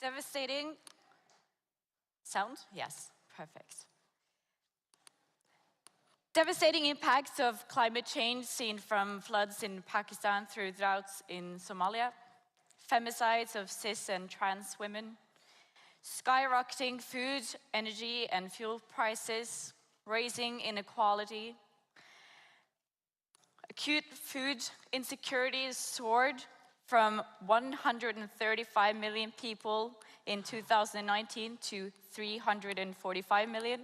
Devastating sound? Yes, perfect. Devastating impacts of climate change seen from floods in Pakistan through droughts in Somalia, femicides of cis and trans women, skyrocketing food, energy, and fuel prices, raising inequality, acute food insecurity soared from 135 million people in 2019 to 345 million.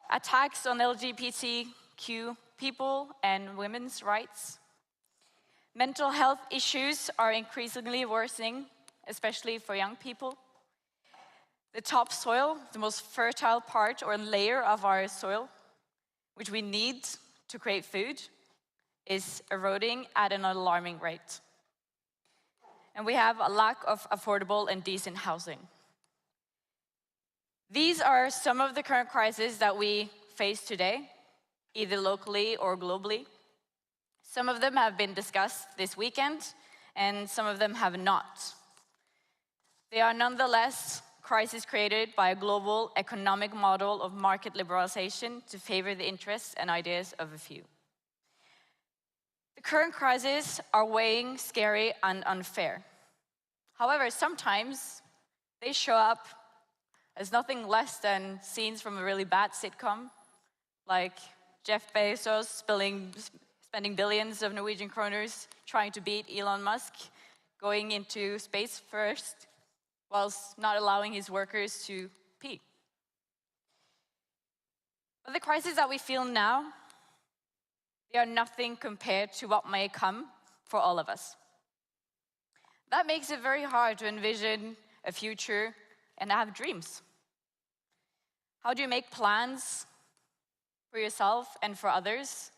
Attacks on LGBTQ people and women's rights. Mental health issues are increasingly worsening, especially for young people. The topsoil, the most fertile part or layer of our soil, which we need to create food, is eroding at an alarming rate. And we have a lack of affordable and decent housing. These are some of the current crises that we face today, either locally or globally. Some of them have been discussed this weekend, and some of them have not. They are nonetheless crises created by a global economic model of market liberalization to favor the interests and ideas of a few. The current crises are weighing, scary, and unfair. However, sometimes they show up as nothing less than scenes from a really bad sitcom, like Jeff Bezos spending billions of Norwegian kroners trying to beat Elon Musk, going into space first, whilst not allowing his workers to pee. But the crises that we feel now, they are nothing compared to what may come for all of us. That makes it very hard to envision a future and have dreams. How do you make plans for yourself and for others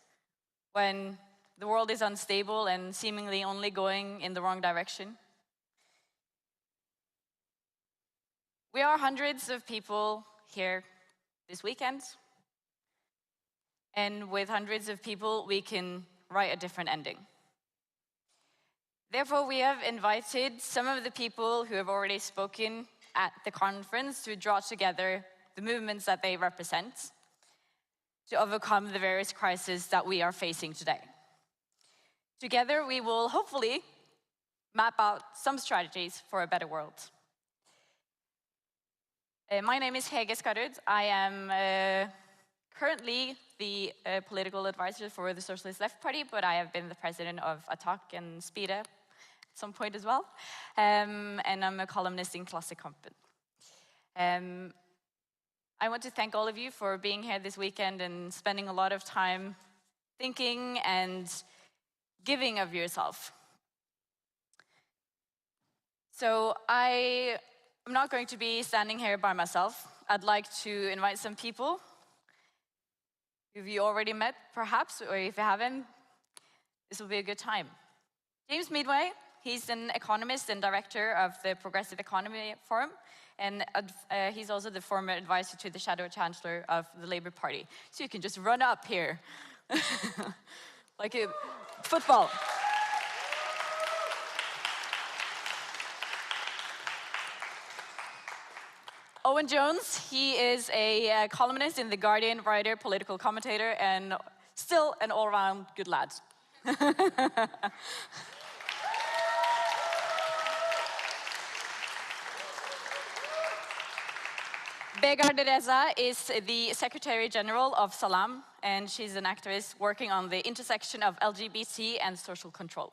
when the world is unstable and seemingly only going in the wrong direction? We are hundreds of people here this weekend, and with hundreds of people, we can write a different ending. Therefore, we have invited some of the people who have already spoken at the conference to draw together the movements that they represent to overcome the various crises that we are facing today. Together, we will hopefully map out some strategies for a better world. My name is Hege Skarud. I am currently the political advisor for the Socialist Left Party, but I have been the president of Attack and Spire at some point as well. And I'm a columnist in Klassekampen. I want to thank all of you for being here this weekend and spending a lot of time thinking and giving of yourself. So I'm not going to be standing here by myself. I'd like to invite some people who you already met, perhaps, or if you haven't, this will be a good time. James Midway, he's an economist and director of the Progressive Economy Forum, and he's also the former advisor to the Shadow Chancellor of the Labour Party. So you can just run up here, like a football. Owen Jones, he is a columnist in The Guardian, writer, political commentator, and still an all-round good lad. Begard Reza is the Secretary General of Salam, and she's an activist working on the intersection of LGBT and social control.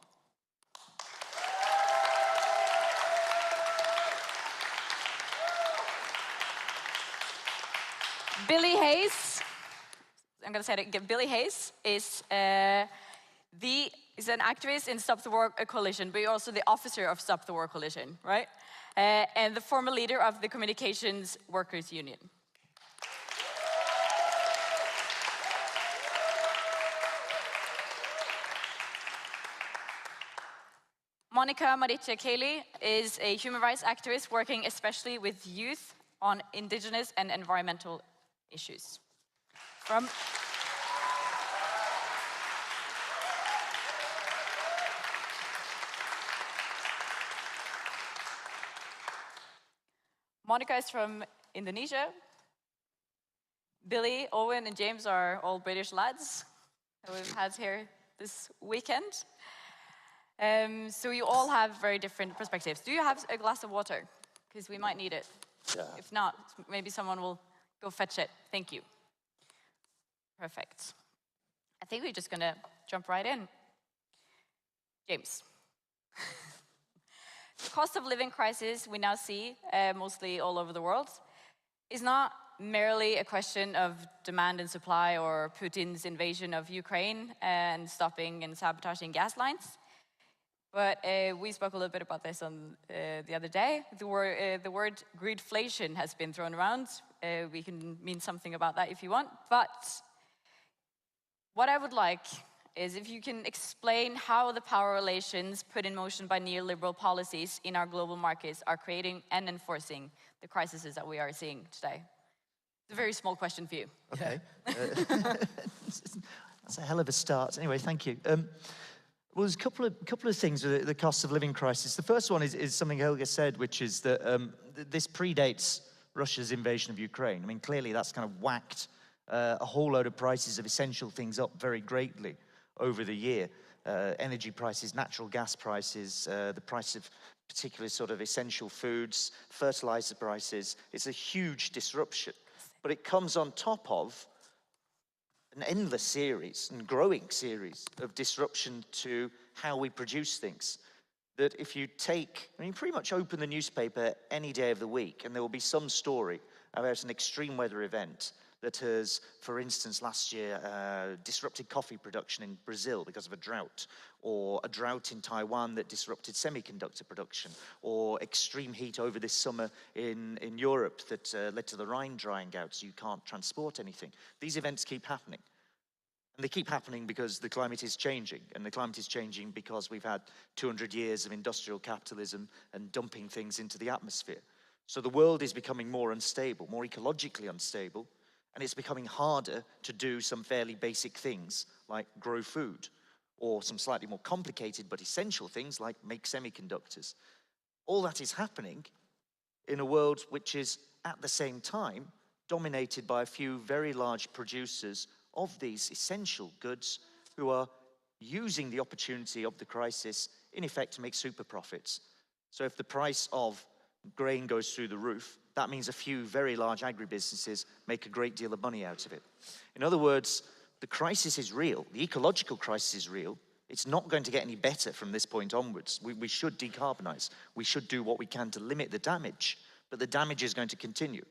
Billy Hayes, I'm going to say it again. Billy Hayes is an activist in Stop the War Coalition, but you're also the officer of Stop the War Coalition, right? And the former leader of the Communications Workers Union. Monica Maricha Kelly is a human rights activist working especially with youth on indigenous and environmental issues. Monica is from Indonesia. Billy, Owen, and James are all British lads that we've had here this weekend. So you all have very different perspectives. Do you have a glass of water? Because we might need it. Yeah. If not, maybe someone will go fetch it. Thank you. Perfect. I think we're just going to jump right in. James. The cost of living crisis we now see, mostly all over the world, is not merely a question of demand and supply or Putin's invasion of Ukraine and stopping and sabotaging gas lines. But we spoke a little bit about this on the other day. The word greedflation has been thrown around. We can mean something about that if you want. But what I would like is if you can explain how the power relations put in motion by neoliberal policies in our global markets are creating and enforcing the crises that we are seeing today. It's a very small question for you. Okay. That's a hell of a start. Anyway, thank you. Well, there's a couple of things with the cost of living crisis. The first one is something Helga said, which is that this predates Russia's invasion of Ukraine. I mean, clearly that's kind of whacked a whole load of prices of essential things up very greatly over the year. Energy prices, natural gas prices, the price of particular sort of essential foods, fertilizer prices. It's a huge disruption. But it comes on top of an endless series and growing series of disruption to how we produce things. That if you take, I mean, pretty much open the newspaper any day of the week and there will be some story about an extreme weather event that has, for instance, last year disrupted coffee production in Brazil because of a drought, or a drought in Taiwan that disrupted semiconductor production, or extreme heat over this summer in Europe that led to the Rhine drying out so you can't transport anything. These events keep happening. And they keep happening because the climate is changing, and the climate is changing because we've had 200 years of industrial capitalism and dumping things into the atmosphere. So the world is becoming more unstable, more ecologically unstable, and it's becoming harder to do some fairly basic things like grow food, or some slightly more complicated but essential things like make semiconductors. All that is happening in a world which is at the same time dominated by a few very large producers of these essential goods who are using the opportunity of the crisis in effect to make super profits. So if the price of grain goes through the roof, that means a few very large agribusinesses make a great deal of money out of it. In other words, the crisis is real. The ecological crisis is real. It's not going to get any better from this point onwards. We should decarbonize. We should do what we can to limit the damage, but the damage is going to continue.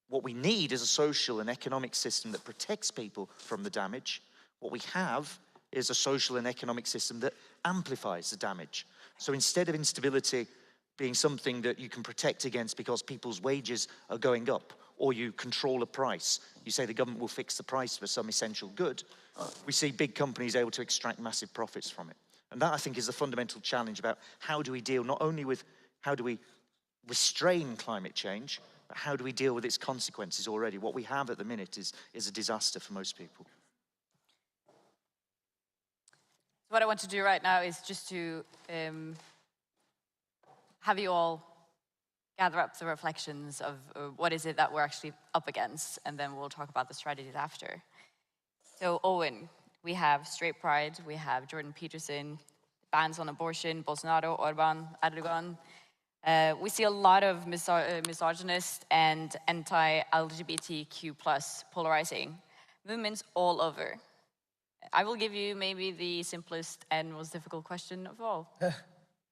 What we need is a social and economic system that protects people from the damage. What we have is a social and economic system that amplifies the damage. So instead of instability being something that you can protect against because people's wages are going up, or you control a price, you say the government will fix the price for some essential good, we see big companies able to extract massive profits from it. And that, I think, is the fundamental challenge about how do we deal not only with how do we restrain climate change, but how do we deal with its consequences already? What we have at the minute is a disaster for most people. What I want to do right now is just to have you all gather up the reflections of what is it that we're actually up against, and then we'll talk about the strategies after. So Owen, we have straight pride, we have Jordan Peterson, bans on abortion, Bolsonaro, Orban, Erdogan. We see a lot of misogynist and anti-LGBTQ+ polarizing movements all over. I will give you maybe the simplest and most difficult question of all.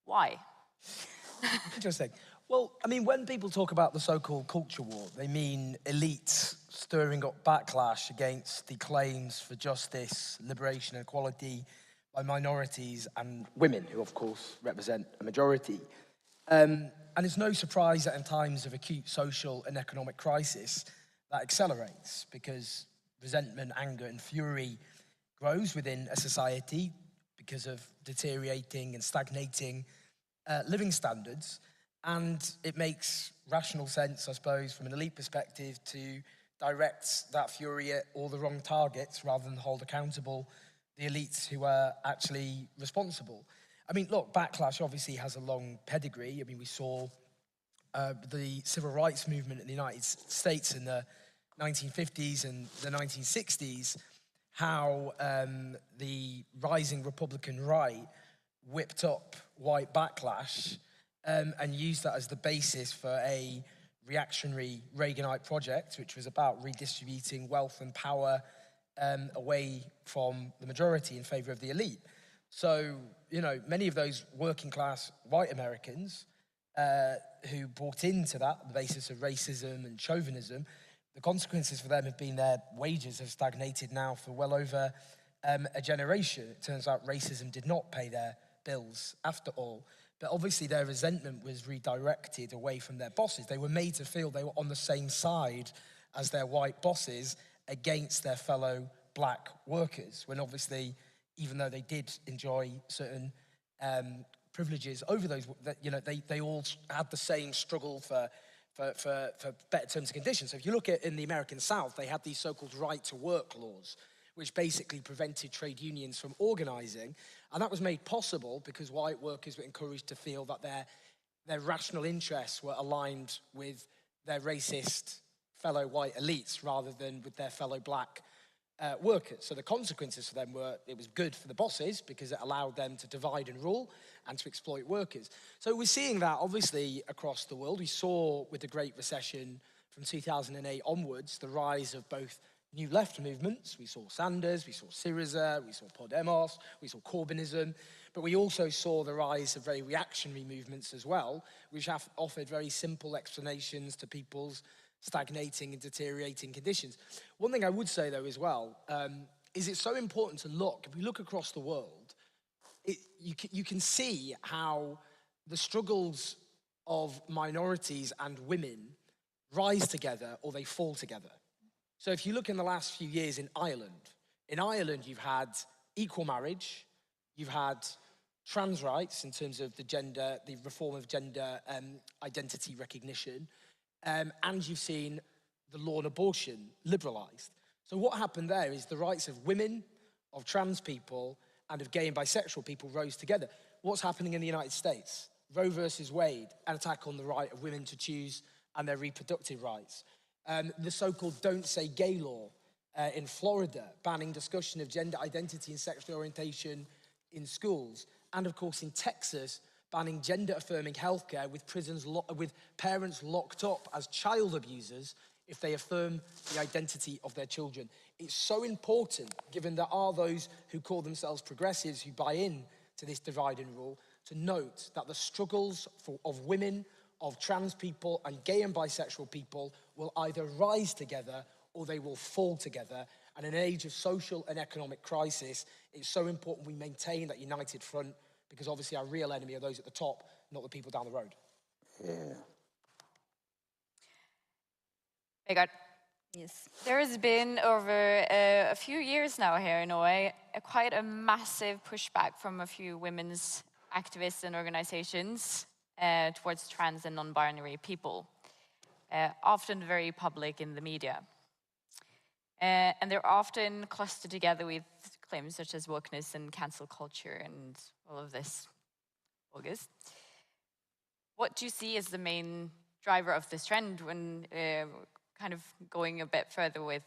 Why? Interesting. Well, I mean, when people talk about the so-called culture war, they mean elites stirring up backlash against the claims for justice, liberation, and equality by minorities and women, who of course represent a majority. And it's no surprise that in times of acute social and economic crisis, that accelerates, because resentment, anger, and fury grows within a society because of deteriorating and stagnating living standards. And it makes rational sense, I suppose, from an elite perspective, to direct that fury at all the wrong targets rather than hold accountable the elites who are actually responsible. I mean, look, backlash obviously has a long pedigree. I mean, we saw the civil rights movement in the United States in the 1950s and the 1960s, how the rising Republican right whipped up white backlash and used that as the basis for a reactionary Reaganite project, which was about redistributing wealth and power away from the majority in favor of the elite. So, you know, many of those working class white Americans who bought into that on the basis of racism and chauvinism, the consequences for them have been their wages have stagnated now for well over a generation. It turns out racism did not pay their bills after all. But obviously their resentment was redirected away from their bosses. They were made to feel they were on the same side as their white bosses against their fellow black workers, when obviously, even though they did enjoy certain privileges over those, you know, they all had the same struggle for better terms and conditions. So if you look at in the American South, they had these so-called right-to-work laws, which basically prevented trade unions from organizing. And that was made possible because white workers were encouraged to feel that their rational interests were aligned with their racist fellow white elites rather than with their fellow black workers. So the consequences for them were, it was good for the bosses because it allowed them to divide and rule and to exploit workers. So we're seeing that obviously across the world. We saw with the Great Recession from 2008 onwards, the rise of both new left movements. We saw Sanders, we saw Syriza, we saw Podemos, we saw Corbynism, but we also saw the rise of very reactionary movements as well, which have offered very simple explanations to people's stagnating and deteriorating conditions. One thing I would say though as well, is it's so important to look, if we look across the world, you can see how the struggles of minorities and women rise together or they fall together. So if you look in the last few years in Ireland you've had equal marriage, you've had trans rights in terms of the reform of gender identity recognition, and you've seen the law on abortion liberalised. So what happened there is the rights of women, of trans people, and of gay and bisexual people rose together. What's happening in the United States? Roe versus Wade, an attack on the right of women to choose and their reproductive rights. The so-called Don't Say Gay law in Florida, banning discussion of gender identity and sexual orientation in schools. And of course in Texas, banning gender-affirming healthcare with parents locked up as child abusers if they affirm the identity of their children. It's so important, given there are those who call themselves progressives who buy in to this divide and rule, to note that the struggles of women, of trans people and gay and bisexual people will either rise together or they will fall together. And in an age of social and economic crisis, it's so important we maintain that united front, because obviously our real enemy are those at the top, not the people down the road. Yeah. Vegard. Yes. There has been over a few years now here in Norway quite a massive pushback from a few women's activists and organizations towards trans and non-binary people, often very public in the media. And they're often clustered together with claims such as wokeness and cancel culture and all of this bogus. What do you see as the main driver of this trend when kind of going a bit further with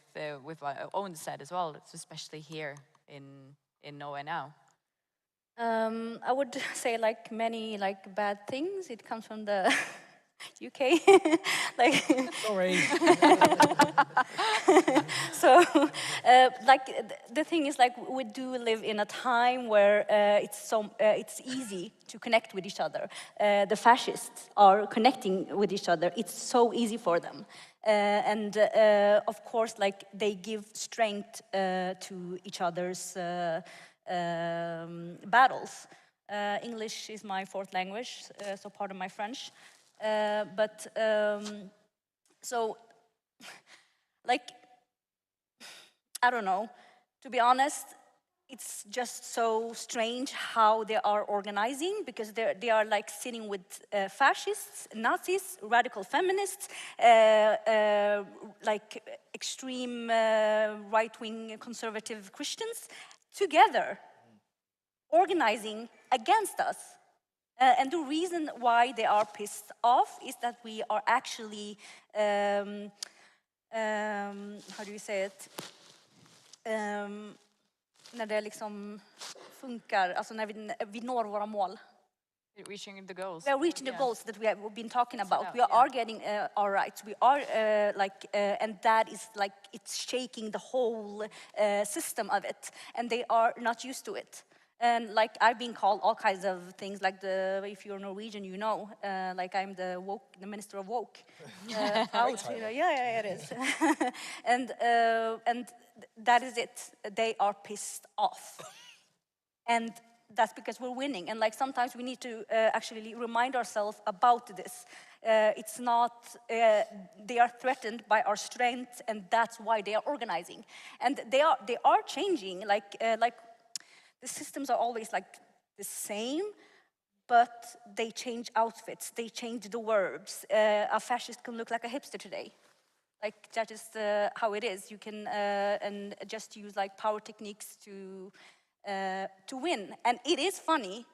what Owen said as well, it's especially here in Norway now? I would say like many bad things. It comes from the UK. Sorry. So, the thing is, we do live in a time where it's easy to connect with each other. The fascists are connecting with each other. It's so easy for them. And of course, they give strength to each other's battles. English is my fourth language, so pardon my French. So, I don't know. To be honest, it's just so strange how they are organizing, because they are sitting with fascists, Nazis, radical feminists, extreme right-wing conservative Christians together, organizing against us. And the reason why they are pissed off is that we are actually, how do you say it? När det liksom funkar, alltså när vi når våra mål. Reaching the goals. We are reaching the goals that we have been talking about. out, We are getting our rights. We are and that is like, it's shaking the whole system of it. And they are not used to it. And like, I've been called all kinds of things, like if you're Norwegian, you know, like I'm the minister of woke. Proud, yeah, it is. And that is it. They are pissed off. And that's because we're winning. And like sometimes we need to actually remind ourselves about this. It's not, they are threatened by our strength, and that's why they are organizing. And they are changing, like the systems are always like the same, but they change outfits, they change the verbs. A fascist can look like a hipster today. Like that is how it is. You can and just use like power techniques to win. And it is funny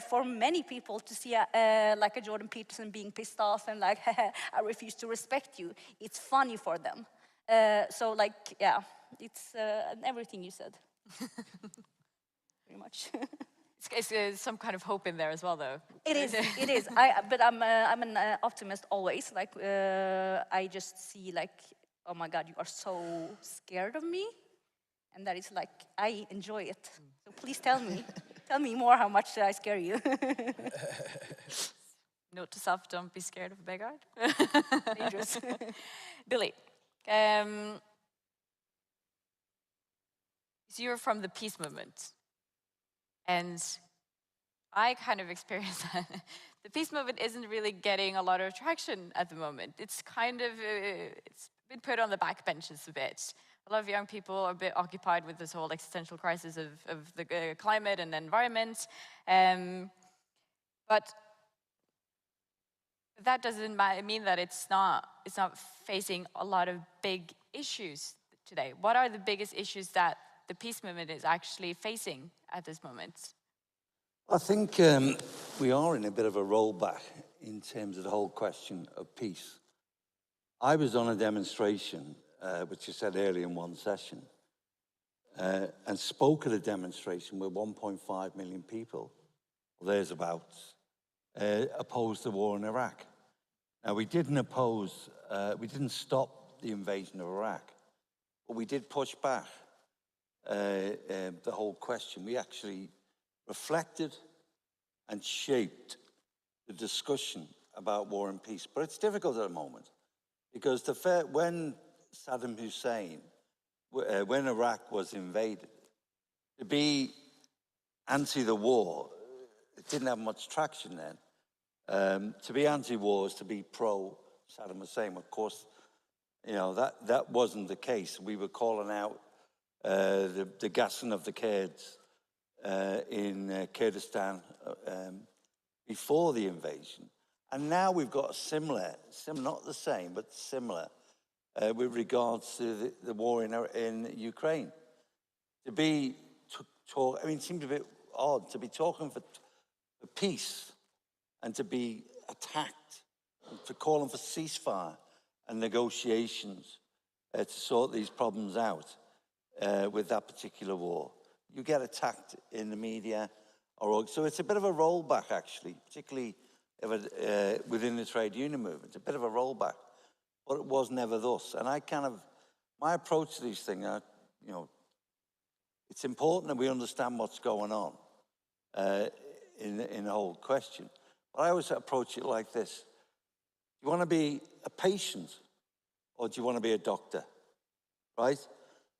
for many people to see like a Jordan Peterson being pissed off and like, I refuse to respect you. It's funny for them. So like, yeah, it's everything you said. Pretty much. It's some kind of hope in there as well, though. It is. But I'm an optimist always. Like I just see like, oh my God, you are so scared of me, and that is like, I enjoy it. So please tell me more how much I scare you. Note to self: don't be scared of a beggar. Dangerous. Billy, so you're from the peace movement. And I kind of experienced that the peace movement isn't really getting a lot of traction at the moment. It's kind of, it's been put on the back benches a bit. A lot of young people are a bit occupied with this whole existential crisis of the climate and the environment. But that doesn't mean that it's not facing a lot of big issues today. What are the biggest issues that the peace movement is actually facing at this moment? I think we are in a bit of a rollback in terms of the whole question of peace. I was on a demonstration, which you said earlier in one session, and spoke at a demonstration with 1.5 million people, there's about, opposed the war in Iraq. Now, we didn't stop the invasion of Iraq, but we did push back the whole question. We actually reflected and shaped the discussion about war and peace. But it's difficult at the moment because when Saddam Hussein, when Iraq was invaded, to be anti the war, it didn't have much traction then. To be anti-war is to be pro-Saddam Hussein. Of course, you know, that wasn't the case. We were calling out the gassing of the Kurds in Kurdistan before the invasion. And now we've got a similar, not the same, but similar, with regards to the war in Ukraine. To be I mean, it seems a bit odd to be talking for peace and to be attacked, and to call for ceasefire and negotiations to sort these problems out with that particular war. You get attacked in the media, so it's a bit of a rollback, actually, particularly within the trade union movement. It's a bit of a rollback, but it was never thus. And my approach to these things, you know, it's important that we understand what's going on in the whole question. But I always approach it like this: do you want to be a patient, or do you want to be a doctor? Right?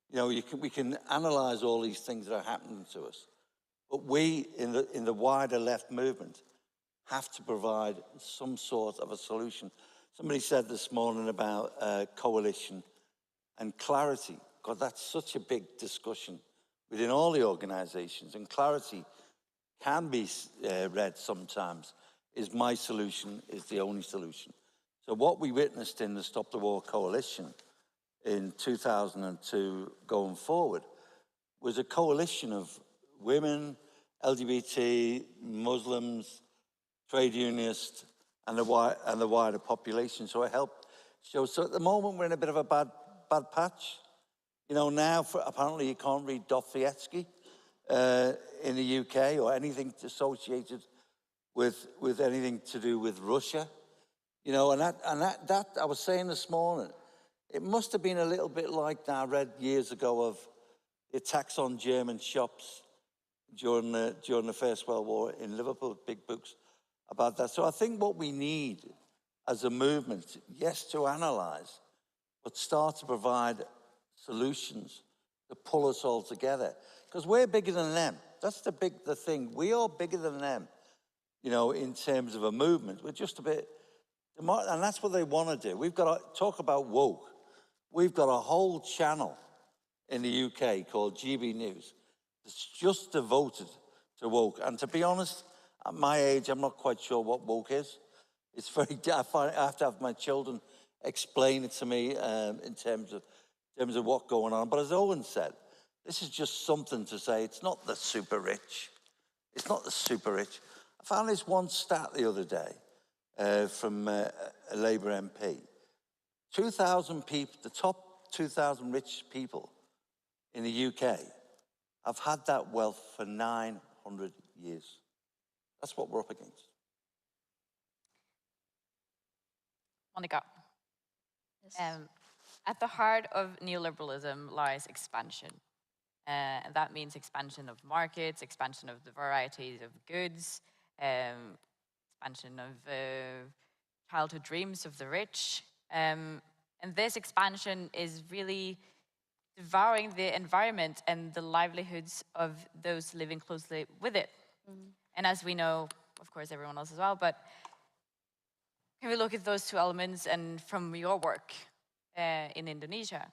You know, we can analyze all these things that are happening to us, but we in the wider left movement have to provide some sort of a solution. Somebody said this morning about coalition and clarity. God, that's such a big discussion within all the organizations, and clarity can be read sometimes is my solution is the only solution. So what we witnessed in the Stop the War Coalition in 2002 going forward was a coalition of women, LGBT, Muslims, trade unionists, and the wider population. So it helped show. So at the moment, we're in a bit of a bad patch. You know, now apparently you can't read Dostoevsky in the UK or anything associated with anything to do with Russia. You know, and that I was saying this morning, it must have been a little bit like that I read years ago of the attacks on German shops during the First World War in Liverpool, big books about that. So I think what we need as a movement, yes, to analyse, but start to provide solutions to pull us all together. Because we're bigger than them. That's the thing. We are bigger than them, you know, in terms of a movement. We're just a bit, and that's what they want to do. We've got to talk about woke. We've got a whole channel in the UK called GB News. It's just devoted to woke. And to be honest, at my age, I'm not quite sure what woke is. It's very, I have to have my children explain it to me in terms of what's going on. But as Owen said, this is just something to say, it's not the super rich. It's not the super rich. I found this one stat the other day from a Labour MP. 2,000 people, the top 2,000 rich people in the UK have had that wealth for 900 years. That's what we're up against. Monica. Yes. At the heart of neoliberalism lies expansion. And that means expansion of markets, expansion of the varieties of goods, expansion of childhood dreams of the rich. And this expansion is really devouring the environment and the livelihoods of those living closely with it. And as we know, of course, everyone else as well, but can we look at those two elements and from your work in Indonesia,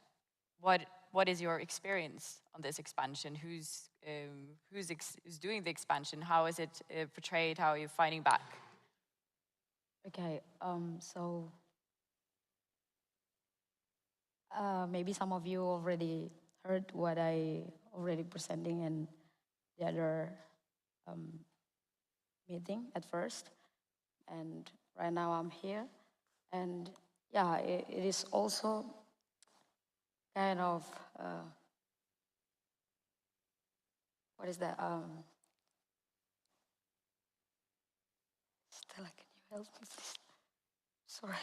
what is your experience on this expansion? Who's doing the expansion? How is it portrayed? How are you fighting back? Okay, so maybe some of you already heard what I already presenting in the other meeting at first, and right now I'm here, and yeah, it is also kind of what is that? Stella, can you help me, please? Sorry.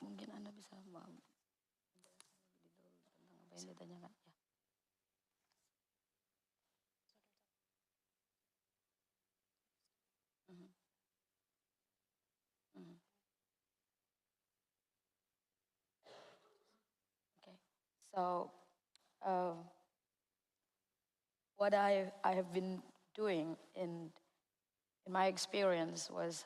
Mungkin Anda bisa tentang apa yang ditanyakan ya. Okay, so what I have been doing in my experience was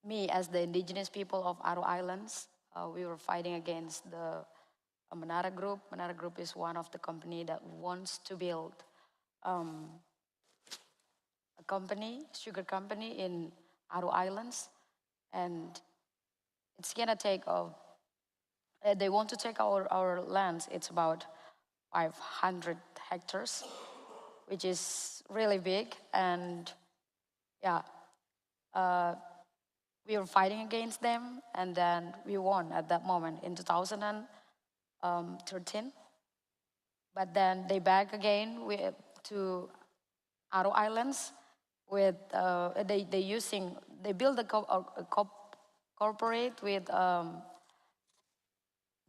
me as the indigenous people of Aru Islands, we were fighting against the Menara Group. Menara Group is one of the company that wants to build a company, sugar company in Aru Islands, and it's gonna take they want to take our lands. It's about 500 hectares, which is really big, and yeah, we were fighting against them, and then we won at that moment in 2013. But then they back again to Aru Islands with they build a corporate with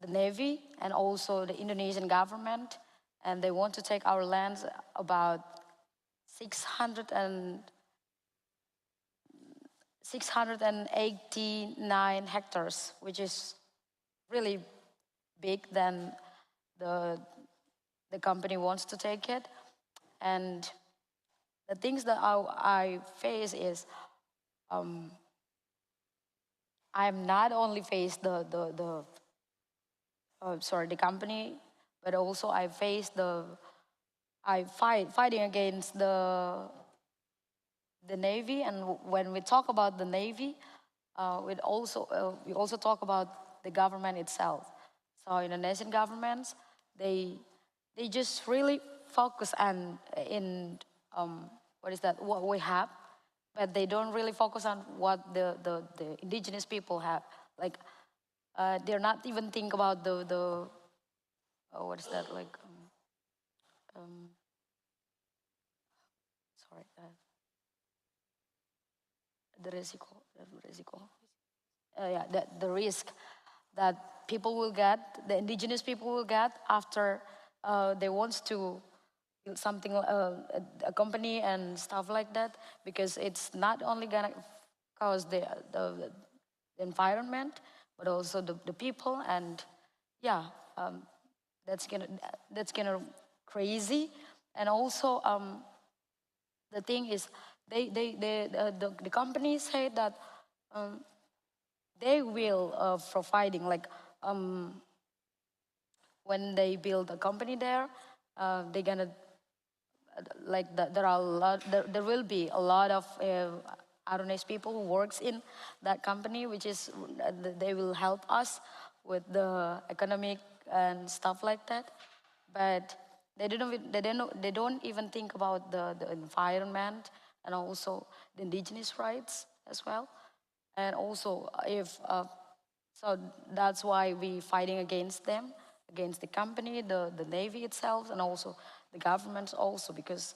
the Navy and also the Indonesian government, and they want to take our lands about 689 hectares, which is really big. Then the company wants to take it, and the things that I face is I'm not only face the company, but also I face fighting against the Navy. And when we talk about the Navy, we also talk about the government itself. So Indonesian governments, they just really focus on what we have, but they don't really focus on what the indigenous people have. Like they're not even think about what is that like? Sorry, the risiko. Yeah, the risk that people will get, the indigenous people will get after they want to build something, a company and stuff like that, because it's not only gonna cause the environment, but also the people, and yeah, that's gonna crazy, and also the thing is, the companies say that they will providing like when they build a company there, they're gonna there will be a lot of Arunes people who works in that company, which is they will help us with the economic and stuff like that, but they don't even think about the environment and also the indigenous rights as well, and also if so that's why we fighting against them, against the company, the navy itself, and also the governments also, because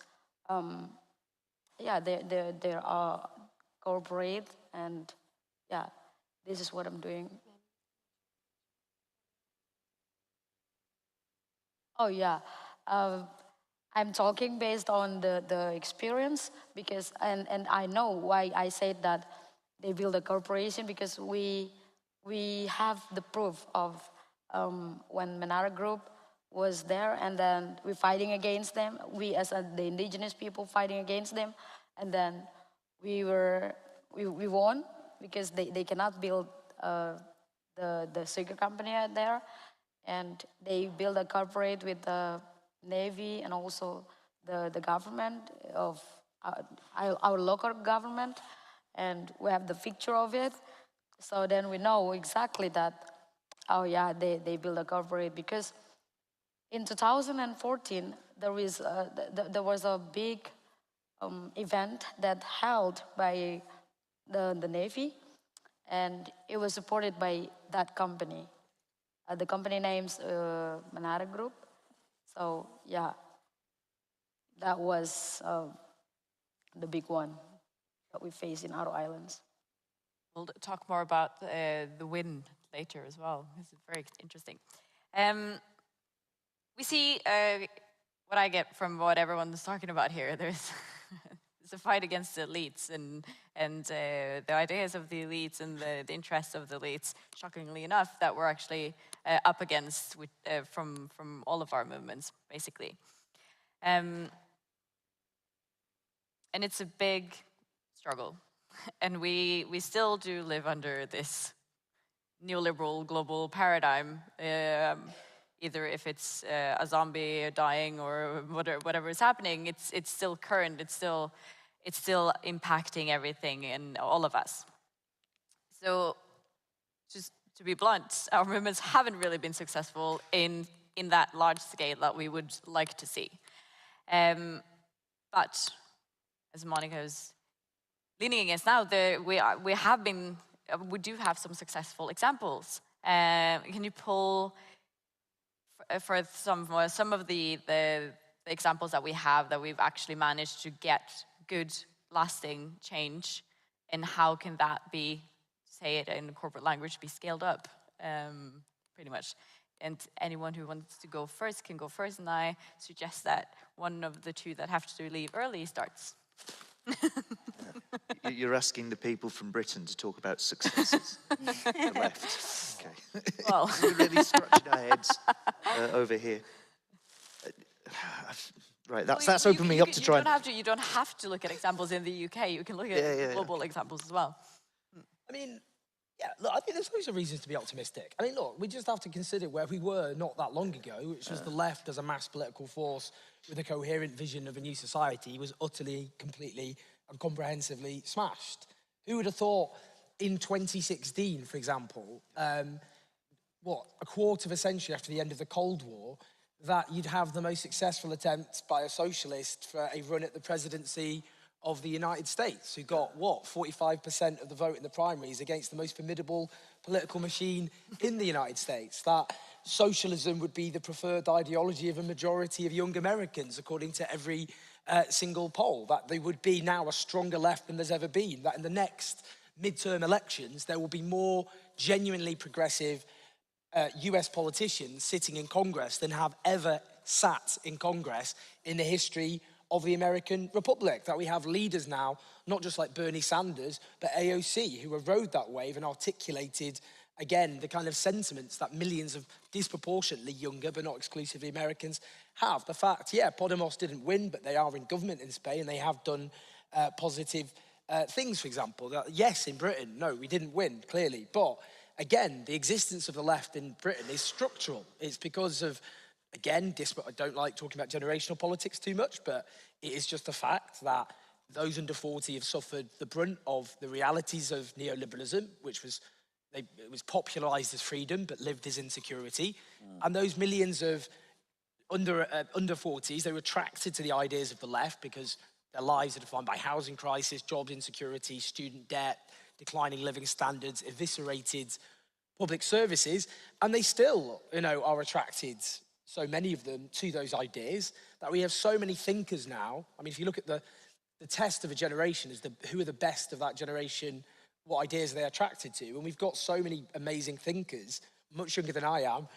yeah, they are corporate, and yeah, this is what I'm doing. Oh yeah, I'm talking based on the experience, because and I know why I said that they build a corporation, because we have the proof of when Menara Group was there, and then we're fighting against them. We as the indigenous people fighting against them, and then we won, because they cannot build the sugar company out there, and they build a corporate with the navy and also the government of our local government, and we have the picture of it. So then we know exactly that, oh yeah, they build a corporate, because in 2014 there was a big event that held by the navy, and it was supported by that company. The company name's Menara Group. So yeah, that was the big one that we face in Aro Islands. We'll talk more about the win later as well. This is very interesting. We see what I get from what everyone's talking about here. There's a fight against the elites and the ideas of the elites and the interests of the elites, shockingly enough, that we're actually up against from all of our movements, basically. And it's a big struggle. And we still do live under this neoliberal global paradigm, either if it's a zombie dying or whatever is happening, it's still current, it's still impacting everything and all of us. So just to be blunt, our movements haven't really been successful in that large scale that we would like to see. But as Monica is leaning against now, we do have some successful examples. Can you pull for some of the examples that we have that we've actually managed to get good, lasting change, and how can that be, say it in corporate language, be scaled up, pretty much? And anyone who wants to go first can go first, and I suggest that one of the two that have to leave early starts. You're asking the people from Britain to talk about successes. The left. Okay. Well, we're really scratching our heads over here. Right, that's opened me up to try. You don't have to look at examples in the UK. You can look at global examples as well. I mean, yeah, look, I think there's loads of reasons to be optimistic. I mean, look, we just have to consider where we were not that long ago, which was the left as a mass political force with a coherent vision of a new society was utterly, completely, and comprehensively smashed. Who would have thought in 2016, for example, a quarter of a century after the end of the Cold War, that you'd have the most successful attempt by a socialist for a run at the presidency of the United States, who got, 45% of the vote in the primaries against the most formidable political machine in the United States. That socialism would be the preferred ideology of a majority of young Americans, according to every single poll. That they would be now a stronger left than there's ever been. That in the next midterm elections, there will be more genuinely progressive US politicians sitting in Congress than have ever sat in Congress in the history of the American Republic. That we have leaders now, not just like Bernie Sanders, but AOC, who have rode that wave and articulated, again, the kind of sentiments that millions of disproportionately younger, but not exclusively Americans, have. The fact, Podemos didn't win, but they are in government in Spain, and they have done positive things, for example. That, yes, in Britain, no, we didn't win, clearly, but again, the existence of the left in Britain is structural. It's because of, again, I don't like talking about generational politics too much, but it is just a fact that those under 40 have suffered the brunt of the realities of neoliberalism, which was, it was popularized as freedom, but lived as insecurity. And those millions of under 40s, they were attracted to the ideas of the left because their lives are defined by housing crisis, job insecurity, student debt, declining living standards, eviscerated public services, and they still, are attracted, so many of them, to those ideas, that we have so many thinkers now. I mean, if you look at the test of a generation, is who are the best of that generation, what ideas are they attracted to? And we've got so many amazing thinkers, much younger than I am,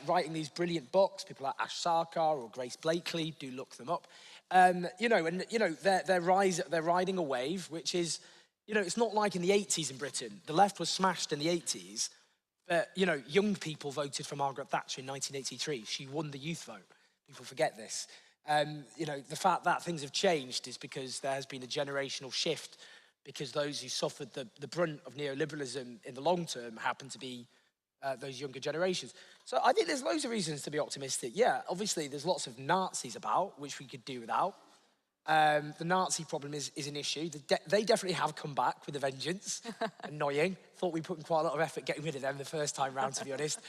writing these brilliant books, people like Ash Sarkar or Grace Blakely, do look them up. They're riding a wave, which is, it's not like in the 80s in Britain. The left was smashed in the 80s, but, young people voted for Margaret Thatcher in 1983. She won the youth vote. People forget this. The fact that things have changed is because there has been a generational shift, because those who suffered the brunt of neoliberalism in the long term happen to be those younger generations. So I think there's loads of reasons to be optimistic. Yeah, obviously there's lots of Nazis about, which we could do without. The Nazi problem is an issue. They definitely have come back with a vengeance. Annoying. Thought we put in quite a lot of effort getting rid of them the first time round, to be honest.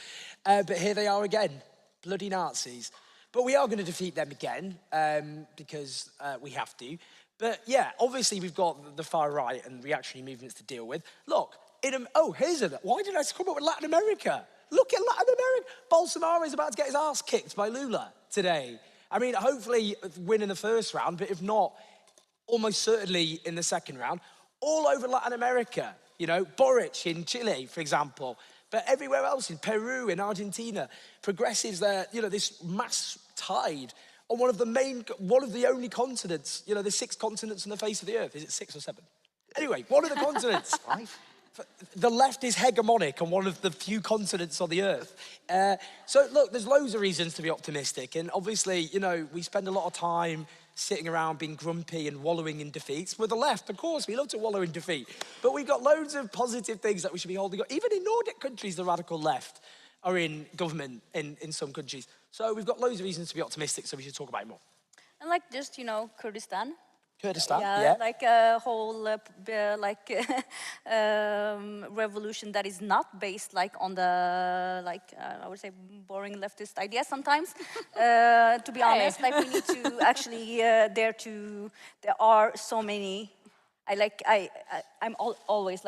But here they are again, bloody Nazis. But we are going to defeat them again, because we have to. But yeah, obviously we've got the far right and reactionary movements to deal with. Look, why did I come up with Latin America? Look at Latin America. Bolsonaro is about to get his ass kicked by Lula today. I mean, hopefully win in the first round, but if not, almost certainly in the second round. All over Latin America, Boric in Chile, for example, but everywhere else, in Peru, in Argentina, progressives there, this mass tide on one of the only continents, there's 6 continents on the face of the earth. Is it 6 or 7? Anyway, one of the continents. 5? The left is hegemonic on one of the few continents on the earth. So look, there's loads of reasons to be optimistic. And obviously, we spend a lot of time sitting around being grumpy and wallowing in defeats. With the left, of course, we love to wallow in defeat. But we've got loads of positive things that we should be holding on. Even in Nordic countries, the radical left are in government in some countries. So we've got loads of reasons to be optimistic, so we should talk about it more. And like just, Kurdistan. Kurdistan, yeah. Like a whole revolution that is not based on the I would say boring leftist ideas sometimes. To be honest, we need to actually there are so many. I'm always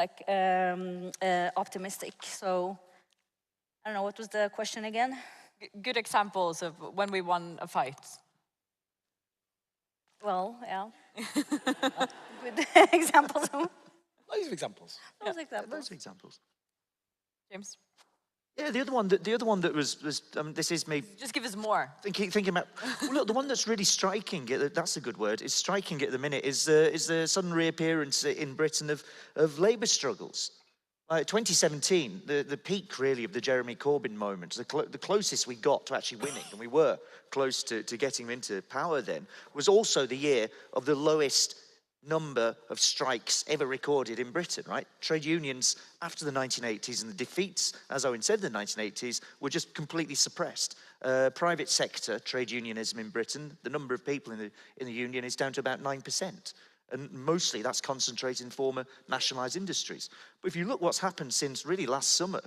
optimistic. So I don't know, what was the question again? Good examples of when we won a fight. Well, yeah. Good examples. Loads of examplos. Loads of examples. James? Yeah, the other one that was this is me. Just give us more. Thinking about. Well, look, the one that's really striking. That's a good word. Is striking at the minute is the sudden reappearance in Britain of labour struggles. 2017, the peak really of the Jeremy Corbyn moment, the closest we got to actually winning, and we were close to getting him into power then, was also the year of the lowest number of strikes ever recorded in Britain, right? Trade unions after the 1980s and the defeats, as Owen said, in the 1980s, were just completely suppressed. Private sector trade unionism in Britain, the number of people in the union is down to about 9%. And mostly that's concentrated in former nationalised industries. But if you look what's happened since really last summer,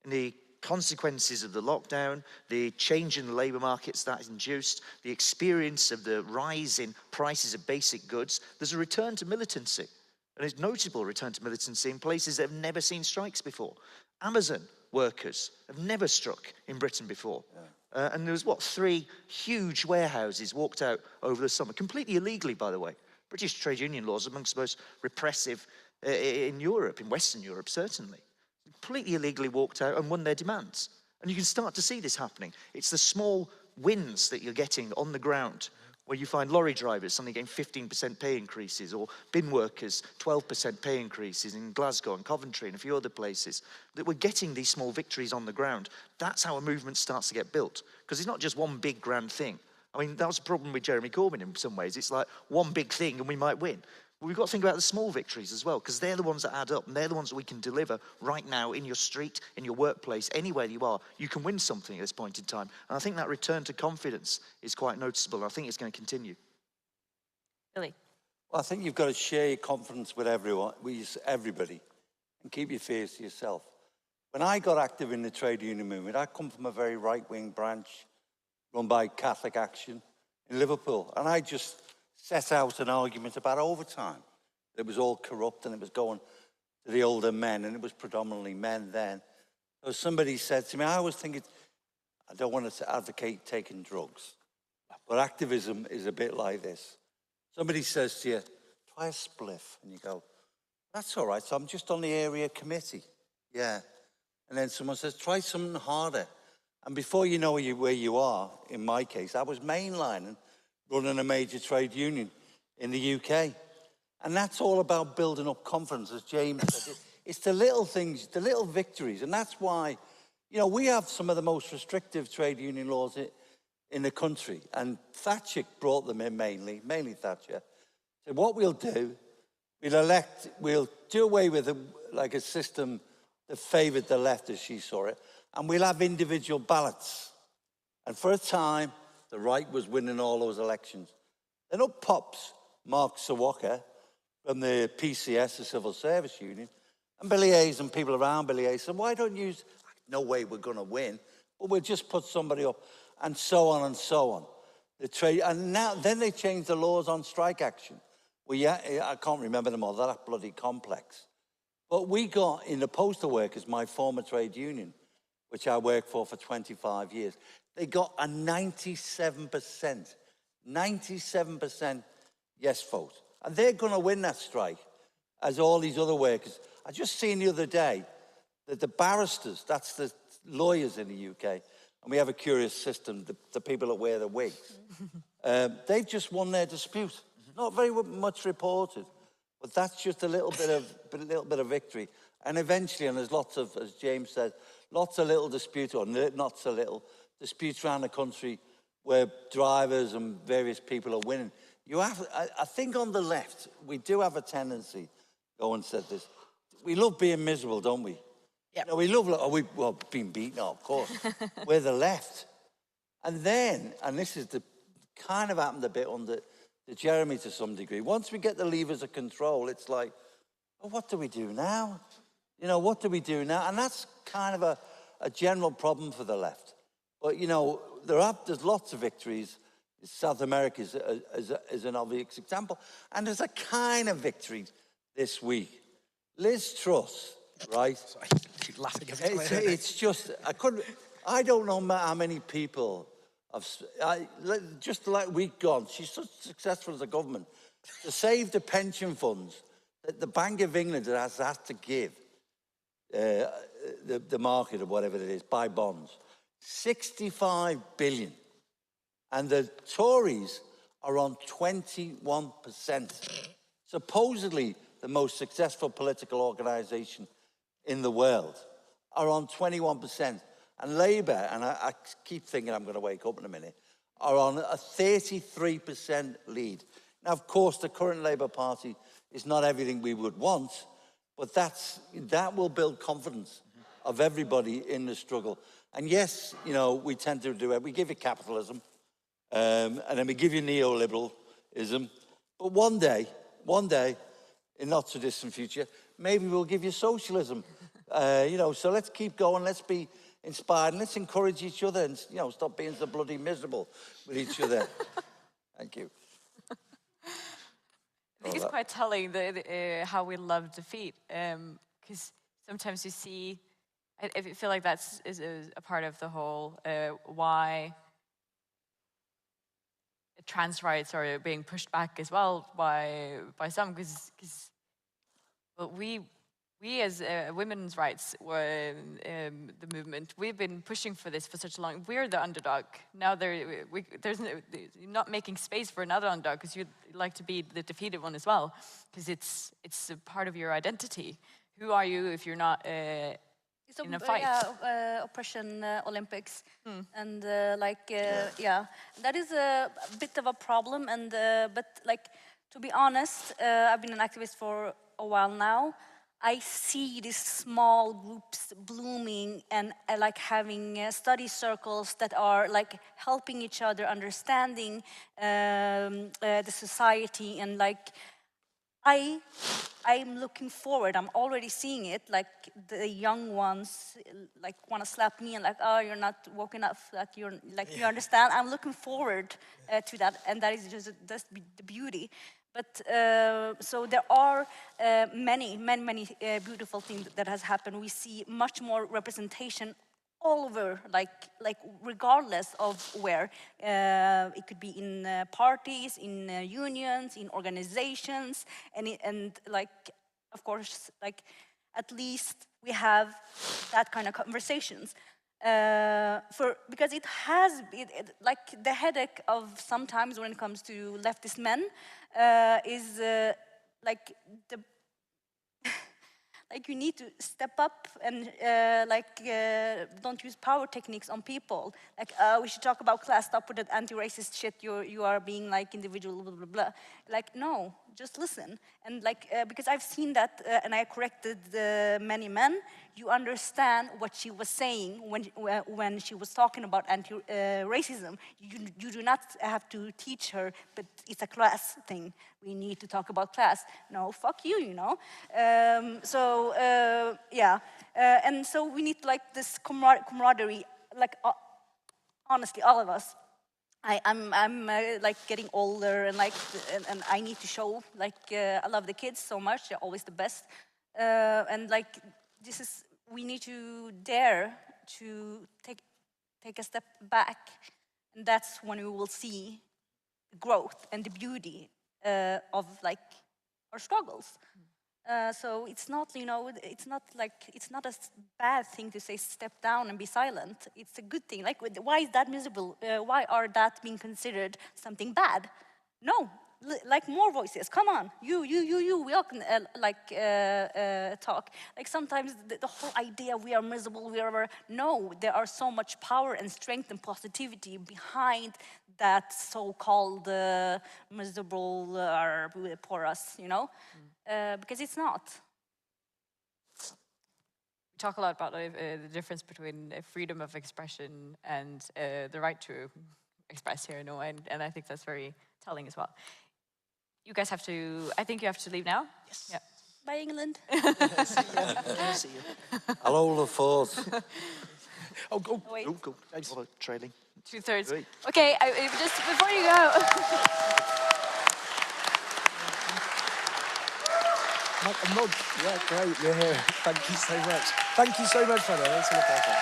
in the consequences of the lockdown, the change in the labour markets that induced, the experience of the rise in prices of basic goods, there's a return to militancy. And it's notable return to militancy in places that have never seen strikes before. Amazon workers have never struck in Britain before. And there was, 3 huge warehouses walked out over the summer, completely illegally, by the way. British trade union laws are amongst the most repressive in Europe, in Western Europe, certainly. Completely illegally walked out and won their demands. And you can start to see this happening. It's the small wins that you're getting on the ground, where you find lorry drivers suddenly getting 15% pay increases, or bin workers 12% pay increases in Glasgow and Coventry and a few other places, that we're getting these small victories on the ground. That's how a movement starts to get built, because it's not just one big grand thing. I mean, that was a problem with Jeremy Corbyn in some ways. It's like one big thing and we might win. But we've got to think about the small victories as well, because they're the ones that add up, and they're the ones that we can deliver right now in your street, in your workplace, anywhere you are. You can win something at this point in time. And I think that return to confidence is quite noticeable, and I think it's going to continue. Billy? Well, I think you've got to share your confidence with everybody, and keep your fears to yourself. When I got active in the trade union movement, I come from a very right-wing branch run by Catholic Action in Liverpool, and I just set out an argument about overtime. It was all corrupt and it was going to the older men, and it was predominantly men then. So somebody said to me, I was thinking, I don't want to advocate taking drugs, but activism is a bit like this. Somebody says to you, try a spliff, and you go, that's all right, so I'm just on the area committee. Yeah. And then someone says, try something harder. And before you know where you are, in my case, I was mainlining, running a major trade union in the UK. And that's all about building up confidence, as James said. It's the little things, the little victories. And that's why, you know, we have some of the most restrictive trade union laws in the country. And Thatcher brought them in mainly Thatcher. So what we'll do, we'll do away with a system that favoured the left, as she saw it, and we'll have individual ballots. And for a time, the right was winning all those elections. Then up pops Mark Sawaka from the PCS, the Civil Service Union, and Billy Hayes and people around Billy Hayes said, why don't you, no way we're going to win, but we'll just put somebody up, and so on and so on. Then they changed the laws on strike action. Well, yeah, I can't remember them all, they're that bloody complex. But we got, in the postal workers, my former trade union, which I worked for 25 years, they got a 97% yes vote. And they're going to win that strike, as all these other workers. I just seen the other day that the barristers, that's the lawyers in the UK, and we have a curious system, the people that wear the wigs, they've just won their dispute. Not very much reported, but that's just a little bit of victory. And eventually, and there's lots of, as James said, lots of little disputes, or not so little, disputes around the country where drivers and various people are winning. I think on the left, we do have a tendency, Owen said this, we love being miserable, don't we? Yeah. No, we love, being beaten, of course. We're the left. And then, and this is the kind of happened a bit under Jeremy to some degree, once we get the levers of control, it's like, oh, what do we do now? You know, what do we do now? And that's kind of a general problem for the left. But, you know, there's lots of victories. South America is an obvious example. And there's a kind of victory this week. Liz Truss, right? Sorry, keep laughing. It's just, I don't know how many people, just like week gone, she's so successful as a government, to save the pension funds that the Bank of England has had to give the market or whatever it is, buy bonds. 65 billion. And the Tories are on 21%. Supposedly the most successful political organisation in the world are on 21%. And Labour, and I keep thinking I'm going to wake up in a minute, are on a 33% lead. Now, of course, the current Labour Party is not everything we would want, but that will build confidence of everybody in the struggle. And yes, you know, we tend to do it. We give you capitalism, and then we give you neoliberalism. But one day, one day, in not so distant future, maybe we'll give you socialism. So let's keep going. Let's be inspired. And let's encourage each other and, stop being so bloody miserable with each other. Thank you. I think it's quite telling how we love defeat, because sometimes you see, I feel like that's is a part of the whole why trans rights are being pushed back as well by some, because we as women's rights the movement, we've been pushing for this for such a long. We're the underdog now. You're not making space for another underdog, because you'd like to be the defeated one as well, because it's a part of your identity. Who are you if you're not in a fight? Oppression Olympics, and that is a bit of a problem. And but like, to be honest, I've been an activist for a while now. I see these small groups blooming and like having study circles that are like helping each other, understanding the society, and like I'm looking forward. I'm already seeing it. Like the young ones, like want to slap me and like, oh, you're not woke enough. That you're like, you understand. I'm looking forward to that, and that is just that's the beauty. But so there are many beautiful things that has happened. We see much more representation all over, like regardless of where. It could be in parties, in unions, in organizations, and like, of course, like at least we have that kind of conversations. Because it has like the headache of sometimes when it comes to leftist men is like the like you need to step up and don't use power techniques on people. Like we should talk about class. Stop with that anti-racist shit. You are being like individual, blah blah blah. Like no, just listen. And like because I've seen that and I corrected many men. You understand what she was saying when she was talking about anti-racism. You do not have to teach her, but it's a class thing. We need to talk about class. No, fuck you, you know. And so we need like this camaraderie. Like honestly, all of us. I'm like getting older and like and I need to show like I love the kids so much. They're always the best. And like we need to dare to take a step back, and that's when we will see the growth and the beauty of like our struggles. So it's not, it's not a bad thing to say step down and be silent. It's a good thing. Like, why is that miserable? Why are that being considered something bad? No, like more voices. Come on, you. We all can talk. Like sometimes the whole idea we are miserable, no, there are so much power and strength and positivity behind that so-called miserable or poor us, because it's not. We talk a lot about the difference between freedom of expression and the right to express here, and I think that's very telling as well. You guys have to, I think you have to leave now? Yes. Yeah. Bye, England. See you. Hello, the fourth. Oh, wait. Go. Trailing. 2/3. Great. Okay, just before you go. A mug. Yeah, great. You're here. Thank you so much. Thank you so much, brother. That's all perfect.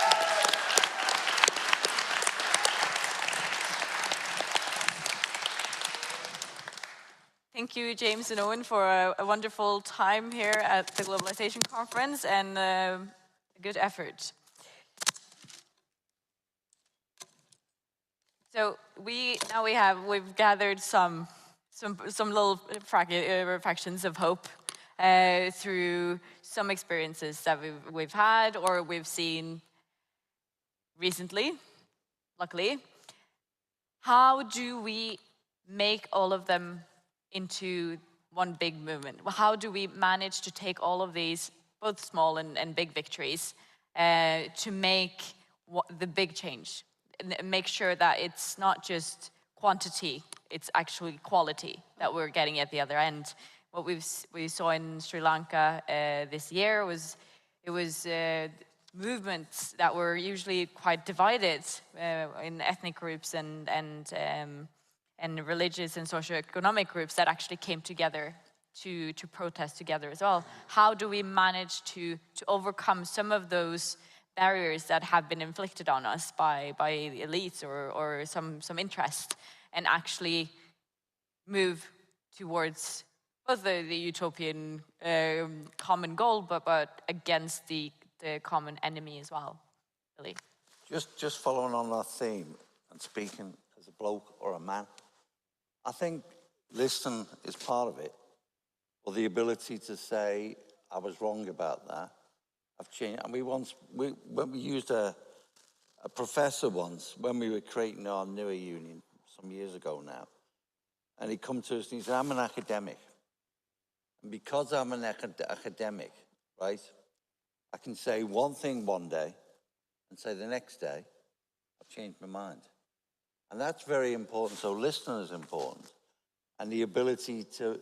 Thank you, James and Owen, for a wonderful time here at the Globalization Conference and a good effort. So we've gathered some little fractions of hope through some experiences that we've had or we've seen recently, luckily. How do we make all of them into one big movement? How do we manage to take all of these, both small and big victories, to make the big change? And make sure that it's not just quantity, it's actually quality that we're getting at the other end. what we saw in Sri Lanka this year was movements that were usually quite divided in ethnic groups and religious and socioeconomic groups that actually came together to protest together as well. How do we manage to overcome some of those barriers that have been inflicted on us by the elites or some interest, and actually move towards both the utopian common goal, but against the common enemy as well, really. Just following on that theme and speaking as a bloke or a man, I think listening is part of it, or the ability to say, I was wrong about that. I've changed. And when we used a professor once, when we were creating our newer union some years ago now, and he come to us and he said, I'm an academic. And because I'm an academic, right, I can say one thing one day and say the next day, I've changed my mind. And that's very important. So listening is important. And the ability to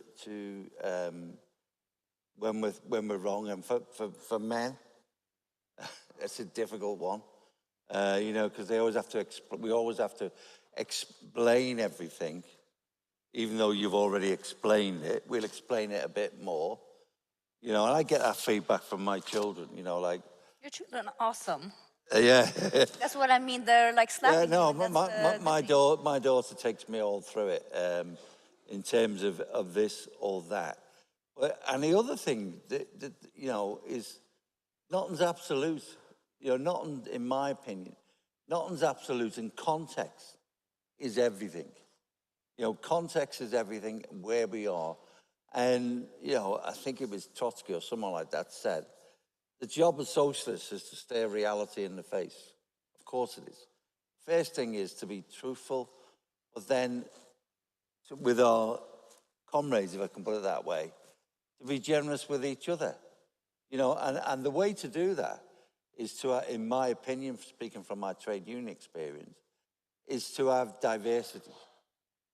when we're wrong, and for men, it's a difficult one, you know, because we always have to explain everything, even though you've already explained it. We'll explain it a bit more, you know. And I get that feedback from my children, you know, like, Your children are awesome. yeah. That's what I mean. They're like slapping. Yeah, no, you, and my daughter takes me all through it in terms of this or that. And the other thing that you know is nothing's absolute. You know, nothing, in my opinion, nothing's absolute, and context is everything. You know, context is everything, where we are. And, you know, I think it was Trotsky or someone like that said, the job of socialists is to stare reality in the face. Of course it is. First thing is to be truthful, but then with our comrades, if I can put it that way, to be generous with each other. You know, and the way to do that is to, in my opinion, speaking from my trade union experience, is to have diversity.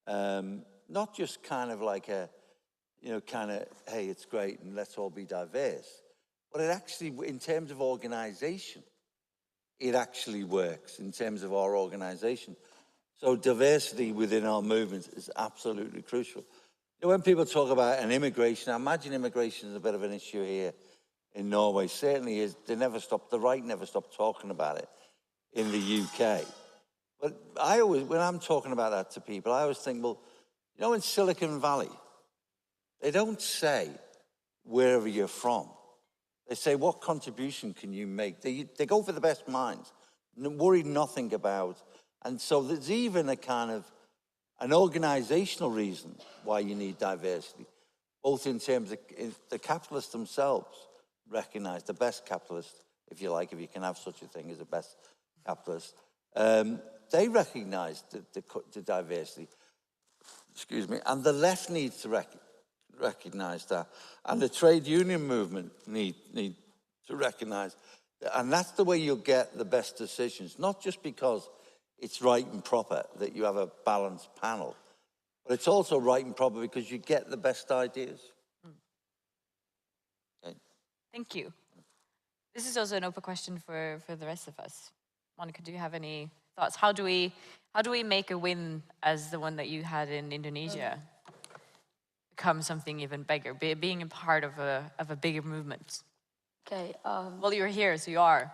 Not just kind of like a, you know, kind of, hey, it's great and let's all be diverse. But it actually, in terms of organization, it actually works in terms of our organization. So diversity within our movement is absolutely crucial. You know, when people talk about an immigration, I imagine immigration is a bit of an issue here in Norway. Certainly is. The right never stopped talking about it in the UK. But I always, when I'm talking about that to people, I always think, well, you know, in Silicon Valley, they don't say wherever you're from. They say, what contribution can you make? They go for the best minds, worry nothing about. And so there's even a kind of an organizational reason why you need diversity, both in terms of the capitalists themselves recognize, the best capitalist, if you like, if you can have such a thing as a best capitalist, they recognize the diversity, excuse me, and the left needs to recognize that, and the trade union movement need to recognize that, and that's the way you'll get the best decisions, not just because it's right and proper that you have a balanced panel, but it's also right and proper because you get the best ideas. Okay. Thank you. This is also an open question for the rest of us. Monica, do you have any thoughts? How do we make a win as the one that you had in Indonesia become something even bigger, being a part of a bigger movement? Okay. Well, you're here, so you are.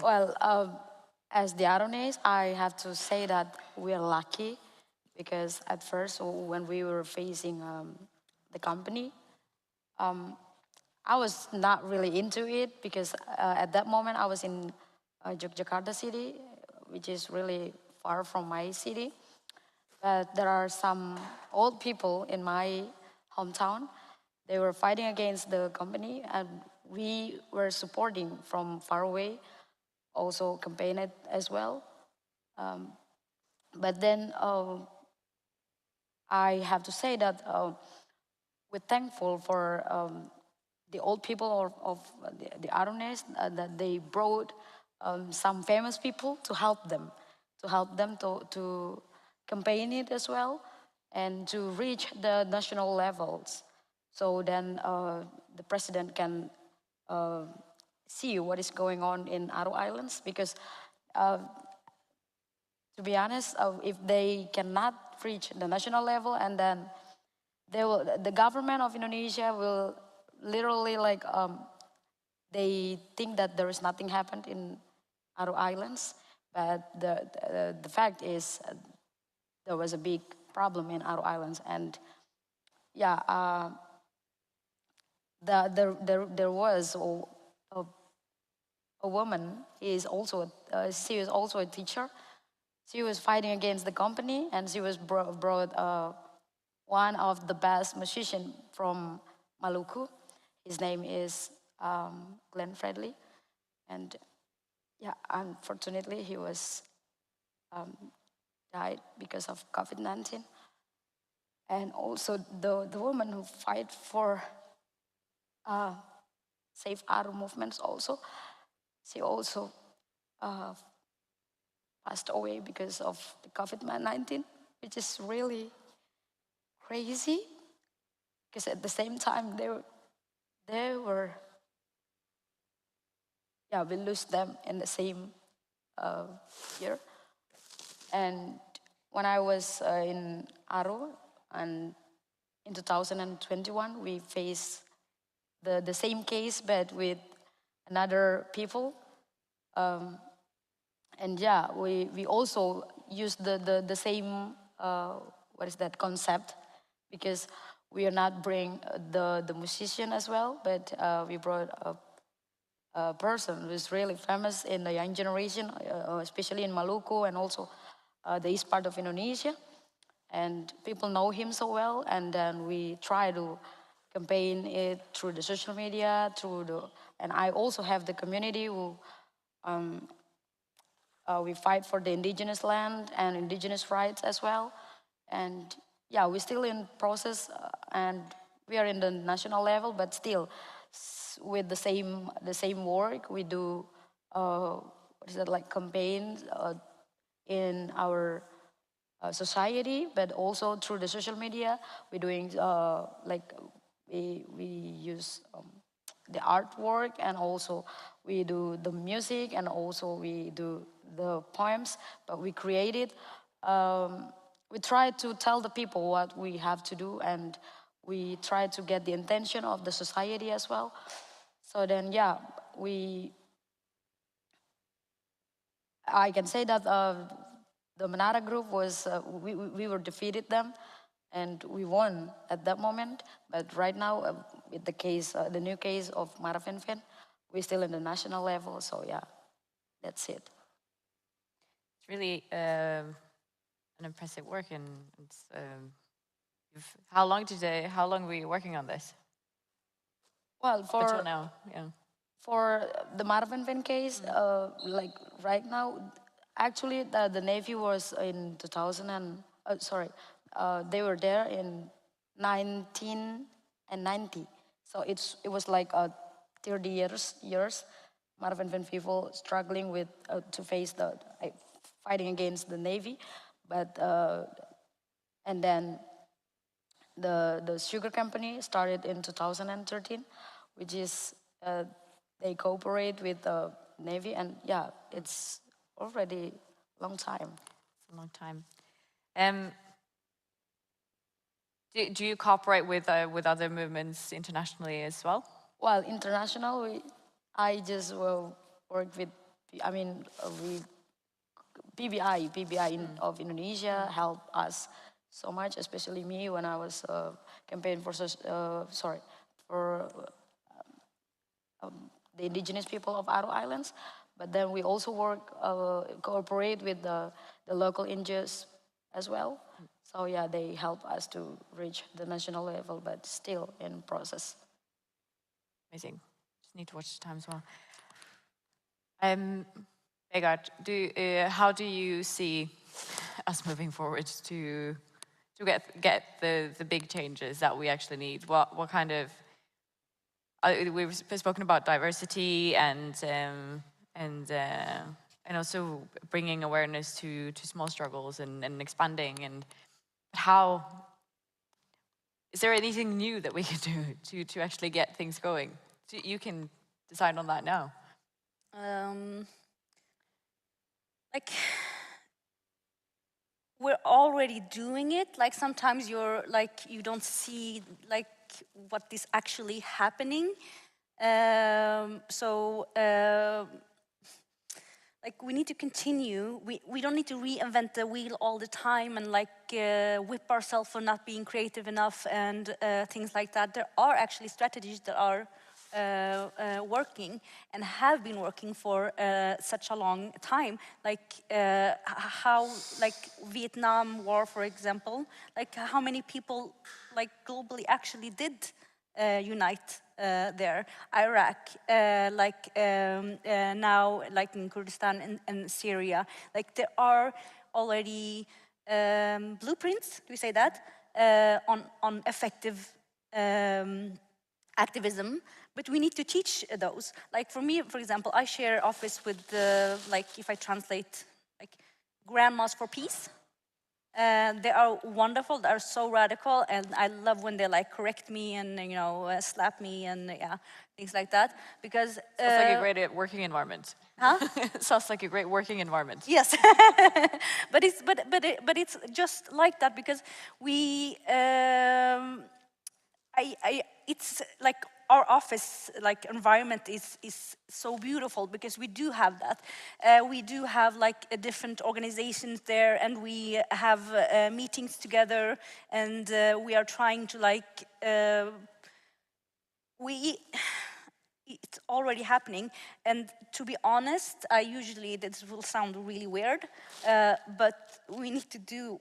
Well, as the Arones, I have to say that we're lucky because at first, when we were facing the company, I was not really into it because at that moment I was in Yogyakarta city, which is really far from my city. But there are some old people in my hometown. They were fighting against the company, and we were supporting from far away, also campaigning as well. But then I have to say that we're thankful for the old people of the Arones that they brought some famous people to help them to campaign it as well. and to reach the national levels. So then the president can see what is going on in Aru Islands, because to be honest, if they cannot reach the national level, and then the government of Indonesia will literally like, they think that there is nothing happened in Aru Islands, but the fact is there was a big problem in Aru Islands, and yeah, there was a woman. She is also a teacher. She was fighting against the company, and she was brought one of the best musicians from Maluku. His name is Glenn Fredly, and yeah, unfortunately he was died because of COVID-19. And also the woman who fight for Save Aru movements also, she also passed away because of the COVID-19, which is really crazy, because at the same time they were, yeah, we lose them in the same year. And when I was in Aru, and in 2021, we faced the same case, but with another people. And yeah, we also used the same, what is that, concept, because we are not bring the musician as well, but we brought a person who is really famous in the young generation, especially in Maluku and also the east part of Indonesia. And people know him so well, and then we try to campaign it through the social media, and I also have the community who we fight for the indigenous land and indigenous rights as well. And yeah, we're still in process, and we are in the national level, but still with the same work we do. What is that, like campaigns in our society, but also through the social media. We're doing like we use the artwork, and also we do the music, and also we do the poems, but we created. We try to tell the people what we have to do, and we try to get the intention of the society as well. So then, yeah, I can say that the Manara group was, we were defeated them, and we won at that moment. But right now, with the case, the new case of Maravinvin, we're still in the national level. So yeah, that's it. It's really an impressive work, and it's, how long were you working on this? Well, until now, yeah. For the Maravinvin case, like right now, actually the Navy was in 2000 and, they were there in 1990. So it was like 30 years. Maravinvin people struggling with to face the fighting against the Navy, but and then the sugar company started in 2013, which is they cooperate with the Navy, and yeah, it's already a long time. It's a long time. Do you cooperate with other movements internationally as well? Well, international, I just work with, I mean, PBI of Indonesia helped us so much, especially me when I was campaigning for the indigenous people of Aru Islands. But then we also cooperate with the local NGOs as well. So yeah, they help us to reach the national level, but still in process. Amazing. Just need to watch the time as well. Vegard, how do you see us moving forward to get the big changes that we actually need? What kind of, we've spoken about diversity and also bringing awareness to small struggles and expanding, and how, is there anything new that we can do to actually get things going? You can decide on that now. Like, we're already doing it. Like, sometimes you're like, you don't see like what is actually happening. Like, we need to continue. We don't need to reinvent the wheel all the time and like whip ourselves for not being creative enough and things like that. There are actually strategies that are working and have been working for such a long time. Like how, like Vietnam War, for example, like how many people like globally actually did unite there. Iraq, now, like in Kurdistan and Syria, like there are already blueprints. Do we say that on effective activism? But we need to teach those. Like for me, for example, I share office with like if I translate like grandmas for peace. They are wonderful. They are so radical, and I love when they like correct me and slap me and things like that. Because sounds like a great working environment. Huh? Sounds like a great working environment. Yes, but it's just like that because we. It's like our office like environment is so beautiful because we do have that. We do have like different organizations there, and we have meetings together, and we are trying to like it's already happening. And to be honest, this will sound really weird, but we need to do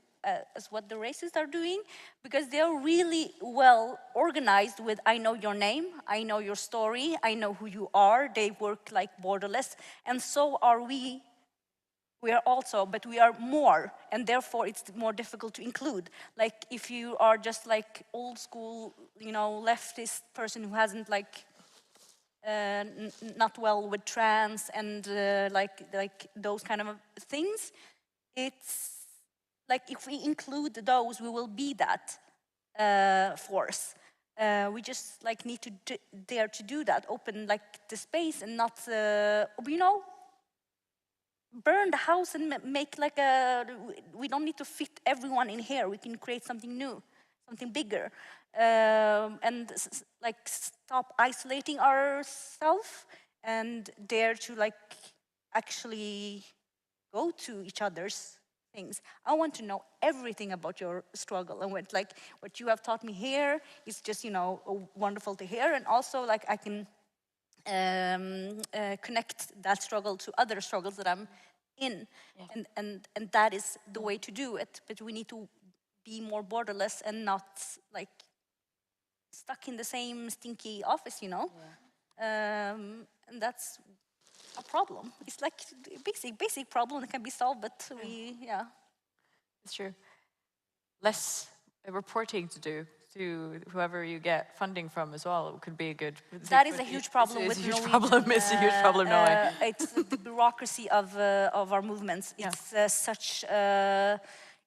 as what the racists are doing, because they are really well organized with, I know your name, I know your story, I know who you are. They work like borderless, and so are we. We are also, but we are more, and therefore it's more difficult to include. Like if you are just like old school, leftist person who hasn't like not well with trans and like those kind of things, it's like if we include those, we will be that force. We just like need to dare to do that, open like the space and not, burn the house and make like we don't need to fit everyone in here. We can create something new, something bigger, and like stop isolating ourselves and dare to like actually go to each other's things. I want to know everything about your struggle, and what you have taught me here is just wonderful to hear, and also like I can connect that struggle to other struggles that I'm in, and that is the way to do it. But we need to be more borderless and not like stuck in the same stinky office, and that's a problem. It's like a basic problem that can be solved, but It's true. Less reporting to do to whoever you get funding from as well. It could be a good. That is a huge problem with Norwegian. It's a huge problem, Norway. It's the bureaucracy of our movements. It's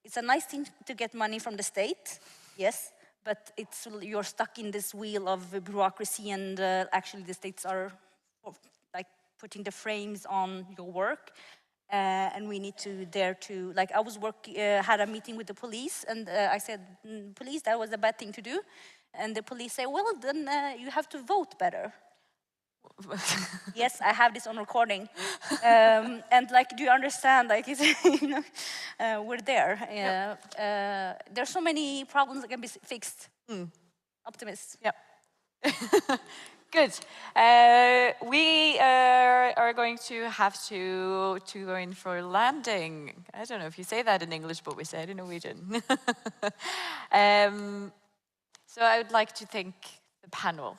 it's a nice thing to get money from the state, yes, but you're stuck in this wheel of bureaucracy, and actually the states are like putting the frames on your work. And we need to dare to, like, I was had a meeting with the police, and I said, police, that was a bad thing to do. And the police say, well, then you have to vote better. Yes, I have this on recording. And like, do you understand? Like, it's, we're there. There's so many problems that can be fixed. Optimist. Yep. Good. We are going to have to go in for landing. I don't know if you say that in English, but we say it in Norwegian. So I would like to thank the panel.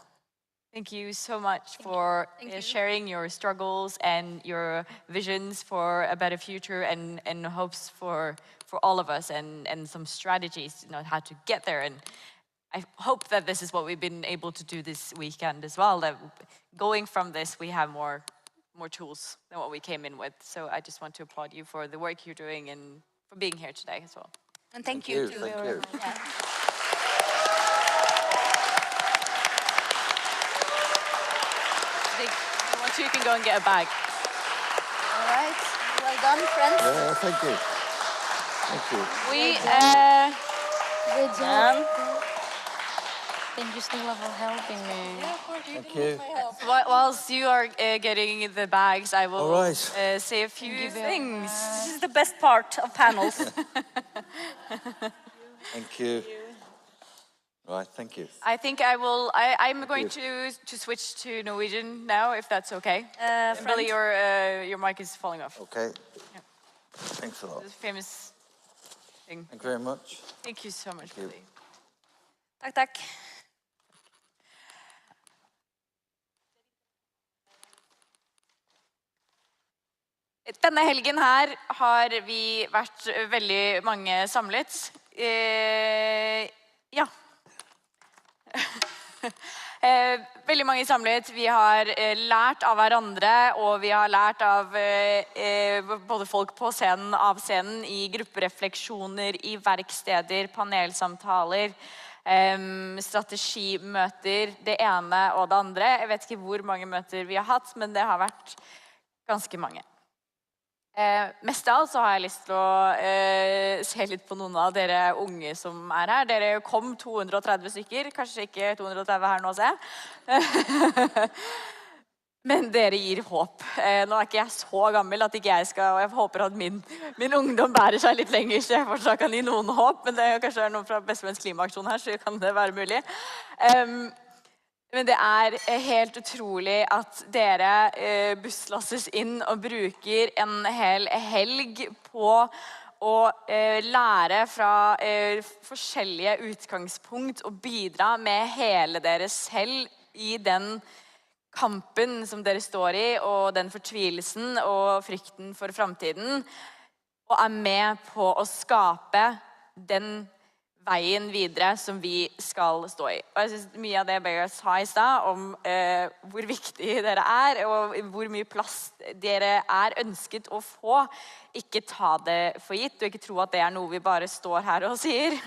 Thank you so much for sharing your struggles and your visions for a better future, and hopes for all of us, and some strategies, how to get there. And I hope that this is what we've been able to do this weekend as well, that going from this, we have more tools than what we came in with. So I just want to applaud you for the work you're doing and for being here today as well. And thank you. Thank you. I want you can go and get a bag. All right. Well done, friends. Yeah, thank you. Thank you. Good job. Thank you, Stella, for helping me. Thank you. Whilst you are getting the bags, I will All right. say a few things. This is the best part of panels. Thank you. Right, thank you. I think I'm going to switch to Norwegian now, if that's okay. Billy, your mic is falling off. Okay. Thanks a lot. It's a famous thing. Thank you very much. Thank you so much, Billy. Takk, takk. Denne helgen her har vi vært veldig mange samlet. Ja. Veldig mange samlet. Vi har lært av hverandre, og vi har lært av både folk på scenen, av scenen, i grupperefleksjoner, i verksteder, panelsamtaler, strategimøter, det ene og det andre. Jeg vet ikke hvor mange møter vi har hatt, men det har vært ganske mange. Mest av alt så har jeg lyst til å se litt på noen av dere unge som er her. Dere kom 230 stykker, kanskje ikke 230 her nå, ser jeg. Men dere gir håp. Nå er ikke jeg så gammel at ikke jeg skal, og jeg håper at min ungdom bærer seg litt lenger, så jeg fortsatt kan gi noen håp, men det er kanskje noen fra Bestevenns klimaaksjon her, så kan det være mulig. Men det er helt utrolig at dere busslasses inn og bruker en hel helg på å lære fra forskjellige utgangspunkt og bidra med hele dere selv i den kampen som dere står i, og den fortvilelsen og frykten for fremtiden, og er med på å skape den veien videre som vi skal stå i. Og jeg synes mye av det Begge sa i sted om hvor viktig dere er, og hvor mye plass dere er ønsket å få, ikke ta det for gitt, og ikke tro at det er noe vi bare står her og sier.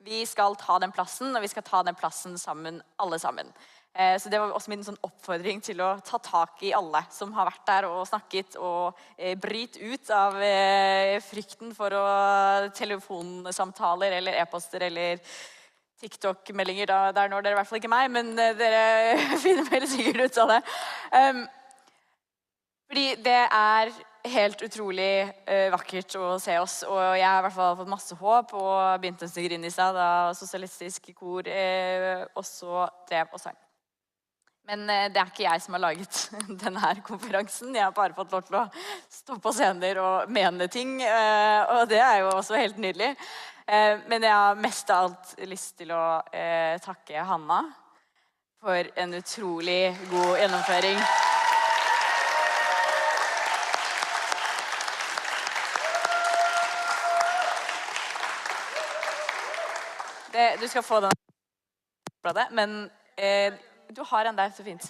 Vi skal ta den plassen, og vi skal ta den plassen sammen, alle sammen. Så det var også min sånn oppfordring til å ta tak i alle som har vært der og snakket og bryt ut av frykten for å telefonsamtaler eller e-poster eller TikTok-meldinger. Der når dere i hvert fall ikke meg, men dere finner veldig sikkert ut av det. Fordi det er helt utrolig vakkert å se oss, og jeg har i hvert fall fått masse håp og begynte å synge inn i seg da sosialistisk kor også drev og sang. Men det er ikke jeg som har laget denne konferansen. Jeg har bare fått lov til å stå på scener og mene ting, og det er jo også helt nydelig. Men jeg har mest av alt lyst til å takke Hanna for en utrolig god gjennomføring. Du skal få den, men du har en der så fint.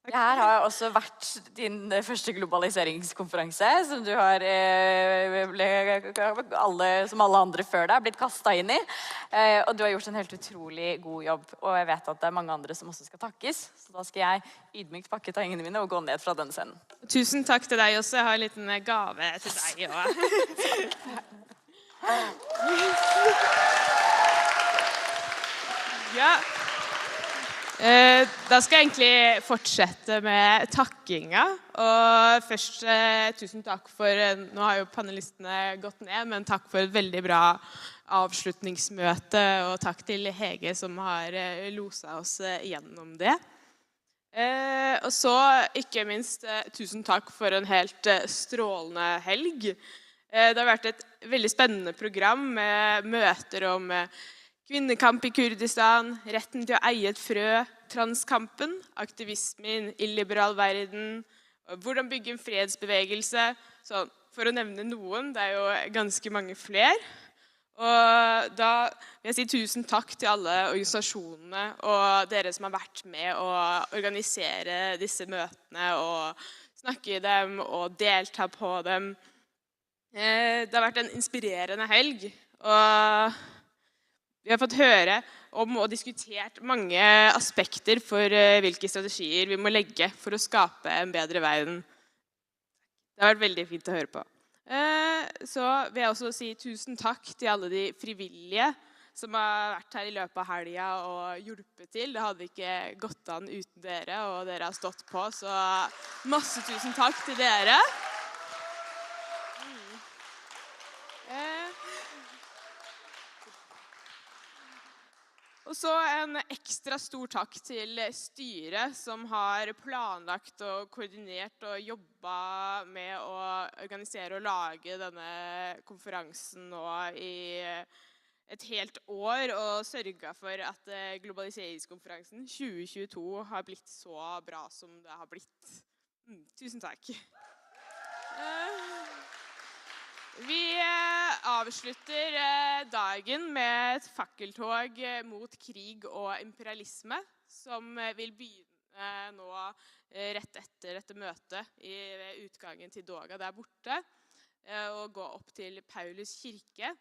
Det her har også vært din første globaliseringskonferanse, som du har som alle andre før deg blitt kastet inn i. Og du har gjort en helt utrolig god jobb, og jeg vet at det er mange andre som også skal takkes. Så da skal jeg ydmykt pakke tangene mine og gå ned fra denne scenen. Tusen takk til deg også. Jeg har en liten gave til deg også. Ja. Da skal jeg egentlig fortsette med takkinga, og først tusen takk for, nå har jo panelistene gått ned, men takk for et veldig bra avslutningsmøte, og takk til Hege som har loset oss gjennom det. Og så ikke minst tusen takk for en helt strålende helg. Det har vært et veldig spennende program med møter om kvinnekamp i Kurdistan, retten til å eie et frø, transkampen, aktivisme i en illiberal verden, hvordan bygge en fredsbevegelse, så for å nevne noen, det er jo ganske mange flere. Og da vil jeg si tusen takk til alle organisasjonene og dere som har vært med å organisere disse møtene og snakke i dem og delta på dem. Det har vært en inspirerende helg, Og vi har fått høre om og diskutert mange aspekter for hvilke strategier vi må legge for å skape en bedre verden. Det har vært veldig fint å høre på. Så vil jeg også si tusen takk til alle de frivillige som har vært her i løpet av helgen og hjulpet til. Det hadde ikke gått an uten dere, og dere har stått på, så masse tusen takk til dere. Og så en ekstra stor takk til styret som har planlagt og koordinert og jobbet med å organisere og lage denne konferansen nå i et helt år, og sørget for at globaliseringskonferansen 2022 har blitt så bra som det har blitt. Tusen takk. Vi avslutter dagen med et fakkeltog mot krig og imperialisme, som vil begynne nå rett etter dette møtet ved utgangen til Doga der borte, og gå opp til Paulus kirke.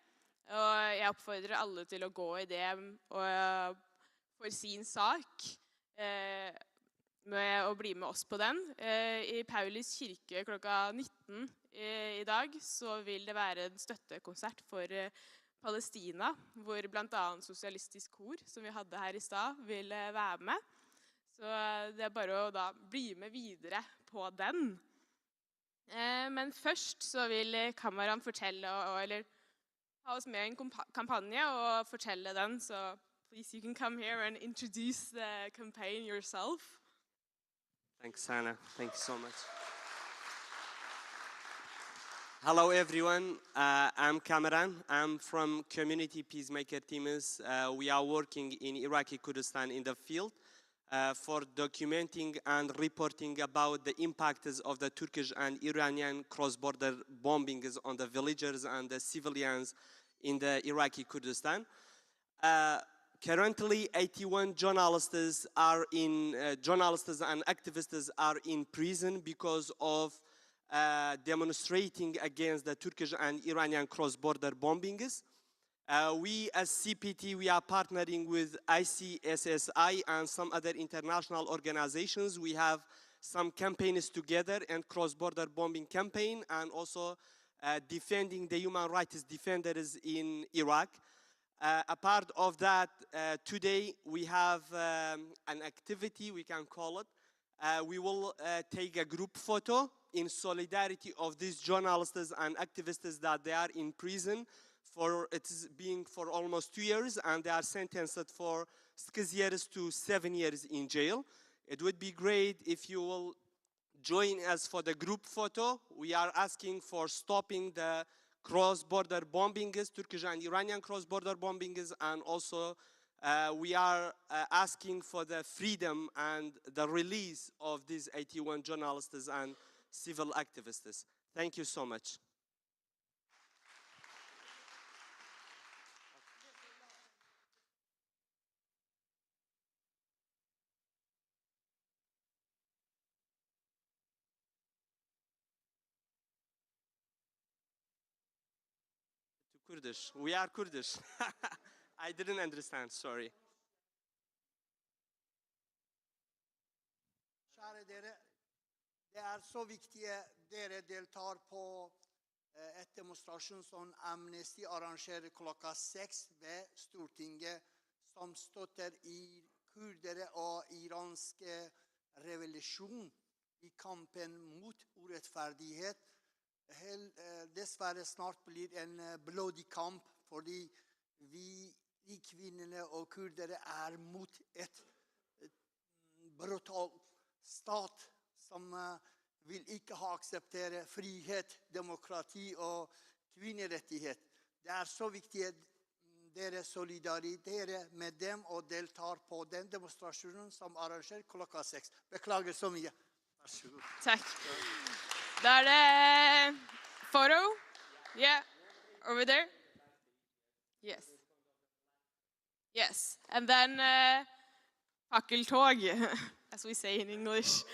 Og jeg oppfordrer alle til å gå i det for sin sak, med å bli med oss på den. I Paulus kirke klokka 19 i dag så vil det være en støttekonsert for Palestina, hvor blant annet Sosialistisk Kor, som vi hadde her i stad, vil være med. Så det er bare å da bli med videre på den. Men først så vil Kamaran fortelle, eller ha oss med i en kampanje og fortelle den, så please you can come here and introduce the campaign yourself. Thanks, Hannah. Thank you so much. Hello, everyone. I'm Kamaran. I'm from Community Peacemaker Teams. We are working in Iraqi Kurdistan in the field for documenting and reporting about the impacts of the Turkish and Iranian cross-border bombings on the villagers and the civilians in the Iraqi Kurdistan. Currently, 81 journalists and activists are in prison because of demonstrating against the Turkish and Iranian cross-border bombings. We as CPT, we are partnering with ICSSI and some other international organizations. We have some campaigns together, and cross-border bombing campaign, and also defending the human rights defenders in Iraq. A part of that, today we have an activity, we can call it. We will take a group photo in solidarity of these journalists and activists that they are in prison for it's being for almost 2 years, and they are sentenced for 6 years to 7 years in jail. It would be great if you will join us for the group photo. We are asking for stopping the cross-border bombings, Turkish and Iranian cross-border bombings, and also we are asking for the freedom and the release of these 81 journalists and civil activists. Thank you so much. Kurdish. We are Kurdish. I didn't understand, sorry. Kjære dere, det er så viktig dere deltar på et demonstrasjon som Amnesty arrangerer klokka 6 ved Stortinget, som støtter i kurdere og iranske revolusjon i kampen mot urettferdighet. Dessverre snart blir en blodig kamp, fordi vi kvinnene og kurdere er mot et brutal stat som vil ikke ha akseptere frihet, demokrati og kvinnerettighet. Det er så viktig at dere solidariserer med dem og deltar på den demonstrasjonen som arrangerer klokka 6. Beklager så mye. Vær så god. Takk. Da er det photo. Yeah, over there. Yes. Yes, and then fakkeltog, as we say in English.